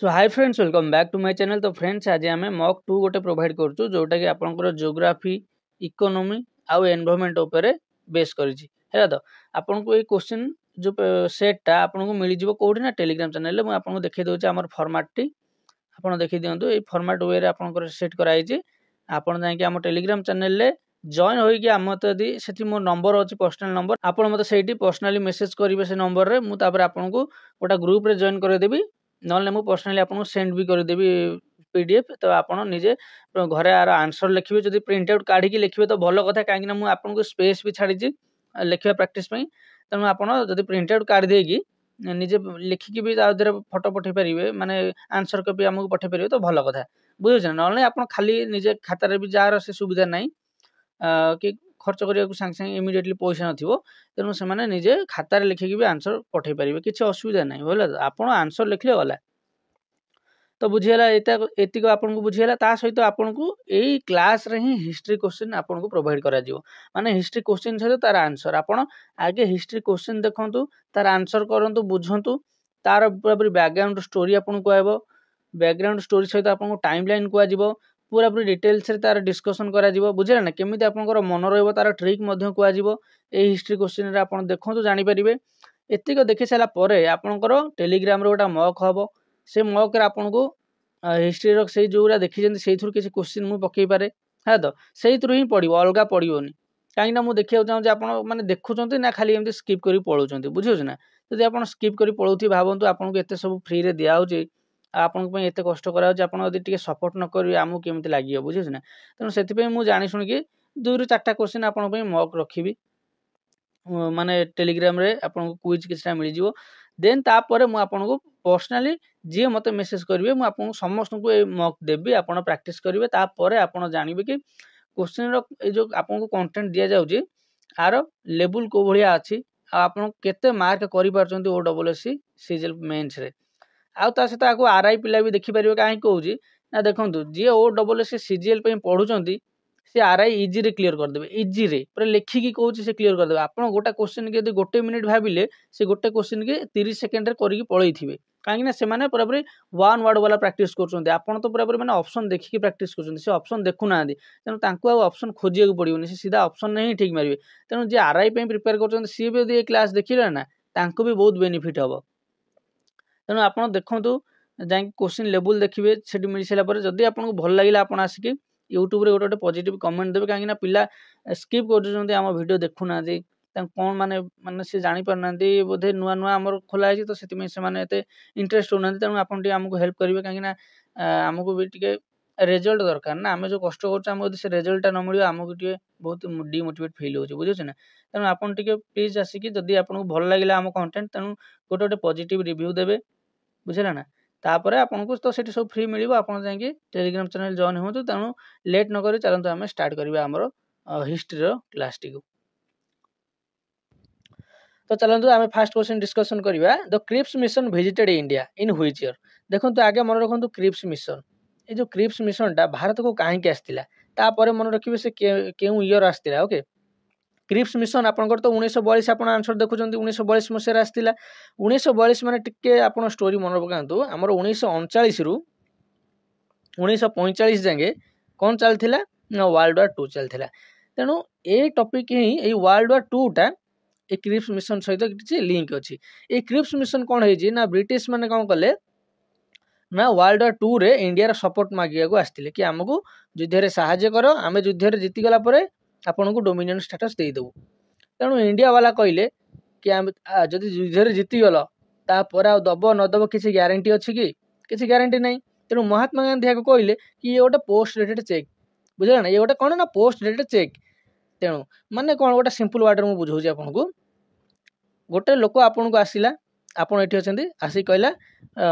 So hi friends welcome back to my channel. तो friends आज आम मॉक 2 गोटे प्रोवाइड करूँ जोटा कि आपंकर जियोग्राफी इकोनॉमी आउ एनवायरनमेंट उपर बेस करिछि है। तो आपन को ये क्वेश्चन जो सेटटा आपन को मिल जिवो कोठी ना टेलीग्राम चैनल में आपन को देखै दोचे हमर फॉर्मेट टी आपन देखि दियंतु। ए फॉर्मेट वे रे आपन सेट कराई छि आपन जाय कि हम टेलीग्राम चैनल ले जॉइन होई कि हम तो यदि सेठी मो नंबर अछि पर्सनल नंबर आपन मते सेठी पर्सनली मेसेज करिवे से नंबर रे मु तापर आपन को गोटा ग्रुप रे जॉइन करे देबी नले मु पर्सनली आपन सेंड भी कर देबी पीडीएफ। तो आपन निजे घरे आर आंसर लिखिबे जदी प्रिंट आउट काढी कि लिखिबे तो भलो कथा काहे कि ना मु आपन को स्पेस भी छाडी छि लिखिबा प्रैक्टिस पई। तनु आपन जदी प्रिंट आउट काढी देगी निजे लिखिकी भी आदरे फोटो पठे परिवे माने आंसर कॉपी हमको पठे परिवे तो भलो कथा बुझै छ। नले आपन खाली निजे खाता रे भी जार से सुविधा नाही कि खर्च करिया सांगे सांगे इमिडिएटली पैसा नथिबो तेनु से माने निजे खाता रे लिखिकी भी आंसर पठे परिवे किछि असुविधा नाही बोला आपन आंसर लिखले वाला तो बुझीला एतिक आपन को बुझीला ता सहित आपन को एई क्लास रे ही हिस्ट्री क्वेश्चन आपन को प्रोवाइड करा जिवो माने हिस्ट्री क्वेश्चन सहित तार आंसर आपन आगे हिस्ट्री क्वेश्चन देखंतु तार आंसर करंतु बुझंतु तार पूरा बैकग्राउंड स्टोरी आपन को आइबो बैकग्राउंड स्टोरी सहित आपन को टाइमलाइन को आजिवो पूरा पूरी डिटेल्स रे तार डिस्कशन करा जिवो बुझिला ना केमिति आपनकर मन रहइबो तार ट्रिक मध्य को आजिवो ए हिस्ट्री क्वेश्चन रे आपन देखंतु जानि परिबे। एतिक देखि साला परे आपनकर टेलीग्राम रे गोटा मॉक हबो से मॉक रे आपन को हिस्ट्री रो से जोरा देखि जंती से थ्रु किछि क्वेश्चन मु पकई पारे है। तो से थ्रु ही पडिबो अलगा पडिबोनी काहे ना मु देखिया चाहू जे आपन माने देखुचंती ना खाली एमती स्किप करी पळौचंती बुझियोछ ना। जदि आपन स्किप करी पळौथि भाबंतु आपन को एते सब फ्री रे दिया होची आपन को एते कष्ट करा होची आपन यदि टिके सपोर्ट न करी आमु केमती लागियो बुझियोछ ना। तनो सेति पे मु जानि सुनि कि 2 रु 4टा क्वेश्चन आपन पे मॉक रखिबी माने टेलीग्राम रे आपन को क्विज किछटा मिल जिवो देन तापर मु आपन को पर्सनली जी मते मेसेज करिवे मु आपन समस्त को ए मॉक देबी आपन प्रैक्टिस करिवे तापर आपन जानिबे कि क्वेश्चन रो ए जो आपन को कंटेंट दिया जाउची आरो लेवल को भलिया अछि आपन केते मार्क करि पारचंती O double S C CGL mains रे आ ता सहित आको आरआई पिला भी देखि परिवे काहे कहूची ना देखंतु जे O double S C CGL पे पढुचंती से आरआई इजी रे क्लियर कर देबे इजी रे पूरा लेखिकी कहूची से क्लियर कर देबे। आपन गोटा क्वेश्चन के यदि गोटे मिनिट भाबिले से गोटे क्वेश्चन के 30 सेकंड रे करिकि पळैथिबे काहे ना से माने पूरा पूरी वन वर्ड वाला प्रैक्टिस करचंती आपन तो पूरा पूरी माने ऑप्शन देखिकी प्रैक्टिस करचंती से ऑप्शन देखु नांदी तेनु तांको आ ऑप्शन खोजिया को पड़ियोनी से सीधा ऑप्शन नहीं ठीक मारिबे। तेनु जे आरआई पे प्रिपेयर करचंती सी भी यदि ए क्लास देखिले ना तांको भी बहुत बेनिफिट हबो। तेनु आपन देखंतु जाय क्वेश्चन लेवल देखिबे सेठी मिल सला पर जदी आपन को भल लागिला आपन आसिकी यूट्यूब रे गोटे पॉजिटिव कमेंट देबे काहे ना पिला स्किप करजंती हम वीडियो देखु नांदी कोन माने माने से जानि परनांती बोधे नुआ नुआ हमर खोला है तो सेति में से माने एते इंटरेस्ट होनांती तेनु आपन टी हमको हेल्प करिवे काहे ना हमको भी टिके रिजल्ट दरकार ना आमे जो कष्ट करछ हम यदि से रिजल्ट न मिलियो हमको टिके बहुत डिमोटिवेट फील होछ बुझछ ना। तेनु आपन टिके प्लीज आसिकी जदी आपन को भल लागिला हम कंटेंट तेनु गोटे पॉजिटिव रिव्यू देबे बुझला ना तापरे आपन को तो सेठी सब फ्री मिलिबो आपन जाय कि टेलीग्राम चैनल जॉइन होतु तेनु लेट न करी चलंतु हम स्टार्ट करबा हमरो हिस्ट्री रो क्लास टी को। तो चलंतु आमे फर्स्ट क्वेश्चन डिस्कशन करबा the Cripps mission visited India in which year. देखंतु आगे मन रखंतु क्रिप्स मिशन ए जो क्रिप्स मिशन टा भारत को काहे के आस्तिला तापरे मन रखिबे से केउ ईयर आस्तिला। ओके क्रिप्स मिशन आपनकर तो 1942 आपन आंसर देखुचंती 1942 मसेर आस्तिला 1942 माने टिके आपन स्टोरी मन पकांतु हमर 1939 रु 1945 जांगे कोन चलथिला ना वर्ल्ड वार 2 चलथिला। तेनु ए topic he a world war 2 टा ए क्रिप्स मिशन सहित किछि लिंक अछि। ए क्रिप्स मिशन कोन हे जी ना ब्रिटिश माने कोन कले ना वर्ल्ड वार 2 रे इंडिया रा सपोर्ट मागिया को आस्तिले कि हमकु युद्ध रे सहायता करो आमे युद्ध रे जीति गला परे आपन को डोमिनियन स्टेटस दे देबो। तेनु इंडिया वाला कहले कि हम जदि युद्ध रे जीति गलो ता पर आ दबो न दबो किछि ग्यारंटी अछि कि किछि ग्यारंटी नै। तेनु महात्मा गांधी को कहले कि ये गोटे पोस्ट डेटेड चेक बुझला ना ये गोटे कोन ना पोस्ट डेटेड चेक। तेनु माने कोन गोटे सिंपल वर्ड मु बुझौजी आपन को गोटे लोक आपन को आसिला आपन एठी अछंती आसी कहला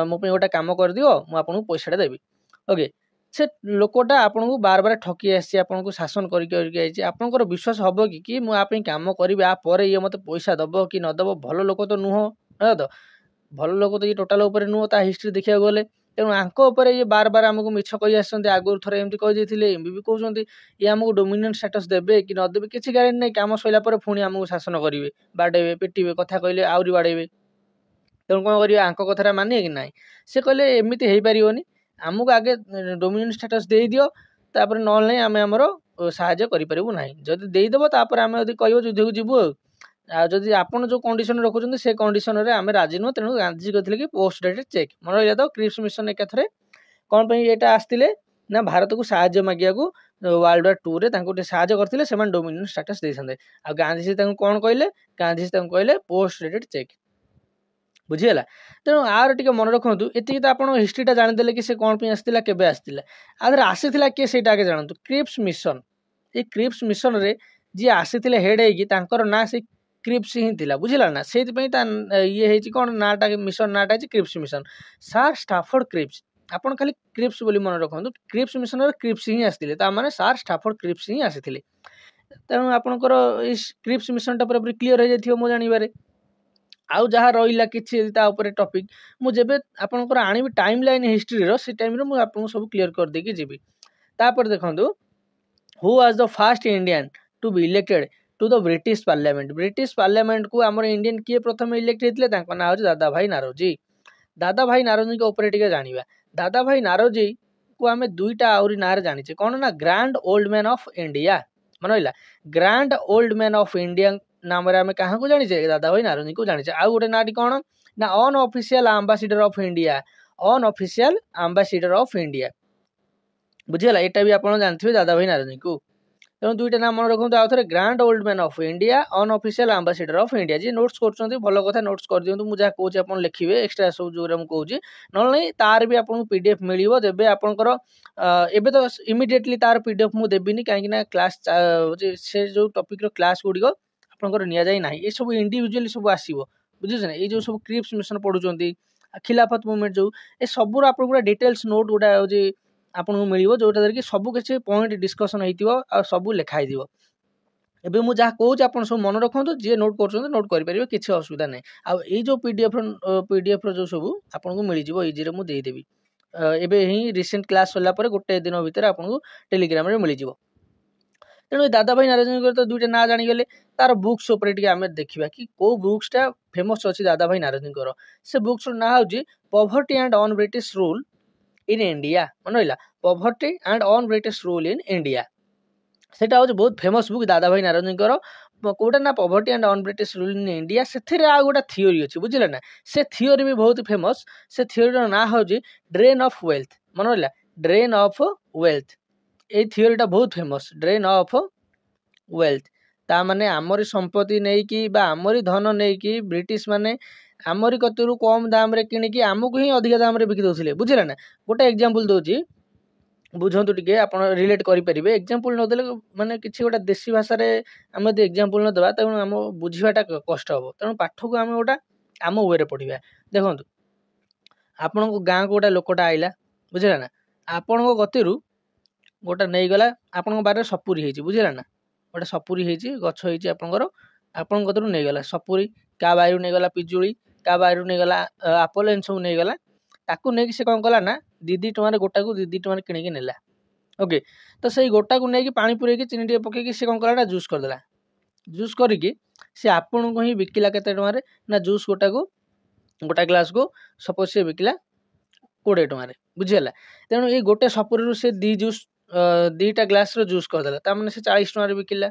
मो पे गोटे काम कर दियो मु आपन को पैसाटा देबी। ओके से लोकटा आपन को बार बार ठकी आसी आपन को शासन करी आइछि आपन को विश्वास हबो कि मु आपे काम करबी आ परे ये मते पैसा दबो कि न दबो भलो लोक तो नुहो है। तो भलो लोक तो ये टोटल ऊपर नुहो ता हिस्ट्री देखिया गले तेनु आंको ऊपर ये बार बार हमको मिछ कहि आछंती आगुर थरे एमती कहि देथिले एमबी भी कहउछंती ये हमको डोमिनियन स्टेटस देबे कि न देबे किछि ग्यारंटी नै काम सइला परे फुनी हमको शासन करिवे बाडेबे पिटिबे कथा कहले आउरी बाडेबे। ତେଣୁ କ'ଣ କରିବା ଆଙ୍କ କଥାଟା ମାନିବେ କି ନାହିଁ। ସେ କହିଲେ ଏମିତି ହେଇପାରିବନି, ଆମକୁ ଆଗେ ଡୋମିନିଅନ୍ ଷ୍ଟାଟସ୍ ଦେଇଦିଅ, ତାପରେ ନହେଲେ ନାହିଁ ଆମେ ଆମର ସାହାଯ୍ୟ କରିପାରିବୁ ନାହିଁ। ଯଦି ଦେଇଦେବ ତାପରେ ଆମେ ଯଦି କହିବ ଯୁଦ୍ଧକୁ ଯିବୁ ଆଉ ଯଦି ଆପଣ ଯେଉଁ କଣ୍ଡିସନ୍ ରଖୁଛନ୍ତି ସେ କଣ୍ଡିସନରେ ଆମେ ରାଜି ନୁହଁ। ତେଣୁ ଗାନ୍ଧିଜୀ କହିଥିଲେ କି ପୋଷ୍ଟ ଡେଟେଡ୍ ଚେକ୍। ମନେ ରହିଲା ତ, କ୍ରିପ୍ସ ମିଶନ ଏକାଥରେ କ'ଣ ପାଇଁ ଏଇଟା ଆସିଥିଲେ ନା ଭାରତକୁ ସାହାଯ୍ୟ ମାଗିବାକୁ ୱାର୍ଲଡ ୱାର୍ 2ରେ ତାଙ୍କୁ ଟିକେ ସାହାଯ୍ୟ କରିଥିଲେ, ସେମାନେ ଡୋମିନିଅନ୍ ଷ୍ଟାଟସ୍ ଦେଇଥାନ୍ତେ। ଆଉ ଗାନ୍ଧିଜୀ ତାଙ୍କୁ କ'ଣ କହିଲେ, ଗାନ୍ଧିଜୀ ତାଙ୍କୁ କହିଲେ ପୋଷ୍ଟ ଡେଟେଡ୍ ଚେକ୍। ବୁଝିଗଲା। ତେଣୁ ଆର ଟିକେ ମନେ ରଖନ୍ତୁ, ଏତିକି ତ ଆପଣ ହିଷ୍ଟ୍ରିଟା ଜାଣିଦେଲେ କି ସେ କ'ଣ ପାଇଁ ଆସିଥିଲା, କେବେ ଆସିଥିଲା। ଆଧରେ ଆସିଥିଲା କିଏ ସେଇଟା ଆଗେ ଜାଣନ୍ତୁ। କ୍ରିପ୍ସ ମିଶନ, ଏଇ କ୍ରିପ୍ସ ମିଶନରେ ଯିଏ ଆସିଥିଲେ ହେଡ୍ ହେଇକି ତାଙ୍କର ନାଁ ସେଇ କ୍ରିପ୍ସ ହିଁ ଥିଲା। ବୁଝିଲା ନା, ସେଇଥିପାଇଁ ତା ଇଏ ହେଇଛି କ'ଣ ନାଁଟା, ମିଶନ ନାଁଟା ହେଇଛି କ୍ରିପ୍ସ ମିଶନ। ସାର୍ ଷ୍ଟାଫୋର୍ଡ କ୍ରିପ୍ସ, ଆପଣ ଖାଲି କ୍ରିପ୍ସ ବୋଲି ମନେ ରଖନ୍ତୁ। କ୍ରିପ୍ସ ମିଶନରେ କ୍ରିପ୍ସ ହିଁ ଆସିଥିଲେ, ତାମାନେ ସାର୍ ଷ୍ଟାଫୋର୍ଡ କ୍ରିପ୍ସ ହିଁ ଆସିଥିଲେ। ତେଣୁ ଆପଣଙ୍କର ଏଇ କ୍ରିପ୍ସ ମିଶନଟା ପୁରାପୁରି କ୍ଲିୟର ହେଇଯାଇଥିବ ମୁଁ ଜାଣିବାରେ। ଆଉ ଯାହା ରହିଲା କିଛି ତା ଉପରେ ଟପିକ୍ ମୁଁ ଯେବେ ଆପଣଙ୍କର ଆଣିବି ଟାଇମ୍ ଲାଇନ୍ ହିଷ୍ଟ୍ରିର, ସେ ଟାଇମ୍ରେ ମୁଁ ଆପଣଙ୍କୁ ସବୁ କ୍ଲିୟର କରିଦେଇକି ଯିବି। ତାପରେ ଦେଖନ୍ତୁ, who was the first Indian to be elected to the British parliament. British ପାର୍ଲାମେଣ୍ଟକୁ ଆମର ଇଣ୍ଡିଆନ୍ କିଏ ପ୍ରଥମେ ଇଲେକ୍ଟ ହେଇଥିଲେ, ତାଙ୍କ ନାଁ ହେଉଛି ଦାଦାଭାଇ ନାରୋଜି। ଦାଦାଭାଇ ନାରୋଜିଙ୍କ ଉପରେ ଟିକେ ଜାଣିବା। ଦାଦାଭାଇ ନାରୋଜିକୁ ଆମେ ଦୁଇଟା ଆହୁରି ନାଁରେ ଜାଣିଛେ, କ'ଣ ନା grand old man of India. ମନେ ରହିଲା, grand old man of India ନାମରେ ଆମେ କାହାକୁ ଜାଣିଛେ, ଦାଦାଭାଇ ନାରୋଜିଙ୍କୁ ଜାଣିଛେ। ଆଉ ଗୋଟେ ନାଁଟି କ'ଣ ନା an official ambassador of India, an official ambassador of India. ବୁଝିଗଲା, ଏଇଟା ବି ଆପଣ ଜାଣିଥିବେ ଦାଦାଭାଇ ନାରୋଜିଙ୍କୁ। ତେଣୁ ଦୁଇଟା ନାଁ ମନେ ରଖନ୍ତୁ ଆଉ ଥରେ, grand old man of India, an official ambassador of India. ଯିଏ ନୋଟ୍ସ କରୁଛନ୍ତି ଭଲ କଥା, ନୋଟ୍ସ କରିଦିଅନ୍ତୁ। ମୁଁ ଯାହା କହୁଛି ଆପଣ ଲେଖିବେ, ଏକ୍ସଟ୍ରା ସବୁ ଯେଉଁଗୁରା ମୁଁ କହୁଛି, ନହେଲେ ନାହିଁ ତାର ବି ଆପଣଙ୍କୁ PDF ମିଳିବ। ଯେବେ ଆପଣଙ୍କର ଏବେ ତ ଇମିଡ଼ିଏଟଲି ତାର PDF ମୁଁ ଦେବିନି, କାହିଁକିନା କ୍ଲାସ୍ ସେ ଯେଉଁ ଟପିକ୍ର କ୍ଲାସ୍ ଗୁଡ଼ିକ ଆପଣଙ୍କର ନିଆଯାଇ ନାହିଁ। ଏସବୁ ଇଣ୍ଡିଭିଜୁଆଲି ସବୁ ଆସିବ, ବୁଝୁଛନ୍ତି ନା। ଏଇ ଯେଉଁ ସବୁ କ୍ରିପ୍ସ ମିଶନ ପଢ଼ୁଛନ୍ତି, ଖିଲାଫତ ମୁଭମେଣ୍ଟ ଯେଉଁ, ଏ ସବୁର ଆପଣଙ୍କୁ ଗୋଟେ ଡିଟେଲ୍ସ ନୋଟ୍ ଗୁଡ଼ା ହେଉଛି ଆପଣଙ୍କୁ ମିଳିବ, ଯେଉଁଟାରେ କି ସବୁ କିଛି ପଏଣ୍ଟ ଡିସ୍କସନ୍ ହେଇଥିବ ଆଉ ସବୁ ଲେଖା ହେଇଥିବ। ଏବେ ମୁଁ ଯାହା କହୁଛି ଆପଣ ସବୁ ମନେ ରଖନ୍ତୁ, ଯିଏ ନୋଟ୍ କରୁଛନ୍ତି ନୋଟ୍ କରିପାରିବେ, କିଛି ଅସୁବିଧା ନାହିଁ। ଆଉ ଏଇ ଯେଉଁ PDFର ଯେଉଁ ସବୁ ଆପଣଙ୍କୁ ମିଳିଯିବ ଇଜିରେ ମୁଁ ଦେଇଦେବି। ଏବେ ହିଁ ରିସେଣ୍ଟ କ୍ଲାସ୍ ସରିଲା ପରେ ଗୋଟେ ଦିନ ଭିତରେ ଆପଣଙ୍କୁ ଟେଲିଗ୍ରାମରେ ମିଳିଯିବ। ତେଣୁ ଏ ଦାଦାଭାଇ ନାରୋଜିଙ୍କର ତ ଦୁଇଟା ନାଁ ଜାଣିଗଲେ। ତାର ବୁକ୍ସ ଉପରେ ଟିକେ ଆମେ ଦେଖିବା କି କେଉଁ ବୁକ୍ସଟା ଫେମସ୍ ଅଛି ଦାଦାଭାଇ ନାରୋଜିଙ୍କର। ସେ ବୁକ୍ସର ନାଁ ହେଉଛି poverty and on British rule in India. ମନେ ରହିଲା, poverty and on British rule in India. ସେଟା ହେଉଛି ବହୁତ ଫେମସ୍ ବୁକ୍ ଦାଦାଭାଇ ନାରୋଜିଙ୍କର। କେଉଁଟା ନା poverty and on British rule in India. ସେଥିରେ ଆଉ ଗୋଟେ ଥିଓରି ଅଛି, ବୁଝିଲେ ନା। ସେ ଥିଓରି ବି ବହୁତ ଫେମସ୍। ସେ ଥିଓରିର ନାଁ ହେଉଛି ଡ୍ରେନ୍ ଅଫ୍ ୱେଲ୍ଥ। ମନେ ରହିଲା, ଡ୍ରେନ୍ ଅଫ୍ ୱେଲ୍ଥ। ଏଇ ଥିଓରିଟା ବହୁତ ଫେମସ୍, ଡ୍ରେନ୍ ଅଫ୍ ୱେଲ୍ଥ। ତା ମାନେ ଆମରି ସମ୍ପତ୍ତି ନେଇକି ବା ଆମରି ଧନ ନେଇକି ବ୍ରିଟିଶ ମାନେ ଆମରି କତିରୁ କମ୍ ଦାମରେ କିଣିକି ଆମକୁ ହିଁ ଅଧିକା ଦାମରେ ବିକି ଦେଉଥିଲେ। ବୁଝିଲେ ନା। ଗୋଟେ ଏକ୍ଜାମ୍ପଲ୍ ଦେଉଛି, ବୁଝନ୍ତୁ ଟିକେ, ଆପଣ ରିଲେଟ୍ କରିପାରିବେ। ଏକ୍ଜାମ୍ପଲ୍ ନଦେଲେ ମାନେ କିଛି ଗୋଟେ ଦେଶୀ ଭାଷାରେ ଆମେ ଯଦି ଏକ୍ଜାମ୍ପଲ୍ ନଦେବା ତେଣୁ ଆମ ବୁଝିବାଟା କଷ୍ଟ ହେବ। ତେଣୁ ପାଠକୁ ଆମେ ଗୋଟେ ଆମ ୱେରେ ପଢ଼ିବା। ଦେଖନ୍ତୁ, ଆପଣଙ୍କ ଗାଁକୁ ଗୋଟେ ଲୋକଟା ଆଇଲା, ବୁଝିଲା ନା। ଆପଣଙ୍କ ଗତିରୁ ଗୋଟେ ନେଇଗଲା, ଆପଣଙ୍କ ବାରିରେ ସପୁରି ହେଇଛି, ବୁଝିଲା ନା। ଗୋଟେ ସପୁରି ହେଇଛି, ଗଛ ହେଇଛି ଆପଣଙ୍କର, ଆପଣଙ୍କ କତିରୁ ନେଇଗଲା ସପୁରି। କାହା ବାରିରୁ ନେଇଗଲା ପିଜୁଳି, କାହା ବାରିରୁ ନେଇଗଲା ଆପଲ୍, ଏମିତି ସବୁ ନେଇଗଲା। ତାକୁ ନେଇକି ସେ କ'ଣ କଲା ନା 2 ଟଙ୍କାରେ ଗୋଟାକୁ 2 ଟଙ୍କାରେ କିଣିକି ନେଲା। ଓକେ, ତ ସେଇ ଗୋଟାକୁ ନେଇକି ପାଣି ପୁରେଇକି ଚିନି ଟିକେ ପକେଇକି ସେ କ'ଣ କଲା ନା ଜୁସ୍ କରିଦେଲା। ଜୁସ୍ କରିକି ସେ ଆପଣଙ୍କୁ ହିଁ ବିକିଲା କେତେ ଟଙ୍କାରେ ନା, ଜୁସ୍ ଗୋଟା ଗ୍ଲାସ୍କୁ ସପୋଜ୍ ସେ ବିକିଲା 20 ଟଙ୍କାରେ। ବୁଝିଗଲା। ତେଣୁ ଏଇ ଗୋଟେ ସପୁରିରୁ ସେ 2ଟା ଗ୍ଲାସ୍ର ଜୁସ୍ କରିଦେଲା, ତାମାନେ ସେ 40 ଟଙ୍କାରେ ବିକିଲା।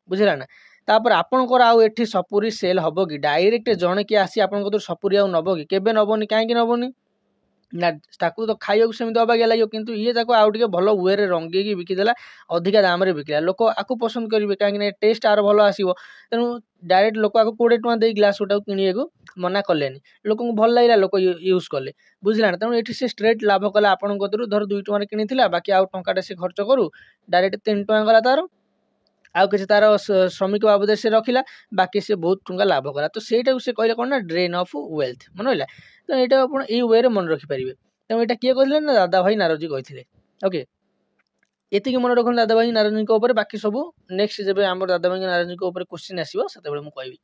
ବୁଝିଲା ନା। ତାପରେ ଆପଣଙ୍କର ଆଉ ଏଠି ସପୁରି ସେଲ୍ ହେବ କି? ଡାଇରେକ୍ଟ ଜଣେ କିଏ ଆସି ଆପଣଙ୍କ କତିରୁ ସପୁରି ଆଉ ନେବ କି? କେବେ ନେବନି। କାହିଁକି ନେବନି ନା, ତାକୁ ତ ଖାଇବାକୁ ସେମିତି ଅବାଗିଆ ଲାଗିବ, କିନ୍ତୁ ଇଏ ତାକୁ ଆଉ ଟିକେ ଭଲ ୱେରେ ରଙ୍ଗେଇକି ବିକିଦେଲା, ଅଧିକା ଦାମରେ ବିକିଲା। ଲୋକ ଆକୁ ପସନ୍ଦ କରିବେ, କାହିଁକିନା ଟେଷ୍ଟ ଆର ଭଲ ଆସିବ। ତେଣୁ ଡାଇରେକ୍ଟ ଲୋକ ଆକୁ 20 ଟଙ୍କା ଦେଇ ଗ୍ଲାସ୍ ଗୋଟାକୁ କିଣିବାକୁ ମନା କଲେନି। ଲୋକଙ୍କୁ ଭଲ ଲାଗିଲା, ଲୋକ ୟୁଜ୍ କଲେ। ବୁଝିଲା ନା। ତେଣୁ ଏଠି ସେ ଷ୍ଟ୍ରେଟ୍ ଲାଭ କଲା ଆପଣଙ୍କ କତିରୁ। ଧର 2 ଟଙ୍କାରେ କିଣିଥିଲା, ବାକି ଆଉ ଟଙ୍କାଟେ ସେ ଖର୍ଚ୍ଚ କରୁ, ଡାଇରେକ୍ଟ 3 ଟଙ୍କା ଗଲା ତାର। ଆଉ କିଛି ତାର ଶ୍ରମିକ ବାବଦରେ ସେ ରଖିଲା, ବାକି ସେ ବହୁତ ଟଙ୍କା ଲାଭ କଲା। ତ ସେଇଟାକୁ ସେ କହିଲେ କ'ଣ ନା ଡ୍ରେନ୍ ଅଫ୍ ୱେଲ୍ଥ। ମନେ ରହିଲା। ତ ଏଇଟା ଆପଣ ଏଇ ୱେରେ ମନେ ରଖିପାରିବେ। ତେଣୁ ଏଇଟା କିଏ କହିଥିଲେ ନା ଦାଦାଭାଇ ନାରୋଜି କହିଥିଲେ। ଓକେ, ଏତିକି ମନେ ରଖନ୍ତୁ ଦାଦାଭାଇ ନାରୋଜିଙ୍କ ଉପରେ। ବାକି ସବୁ ନେକ୍ସଟ ଯେବେ ଆମର ଦାଦାଭାଇ ନାରୋଜିଙ୍କ ଉପରେ କ୍ୱେଶ୍ଚିନ୍ ଆସିବ ସେତେବେଳେ ମୁଁ କହିବି।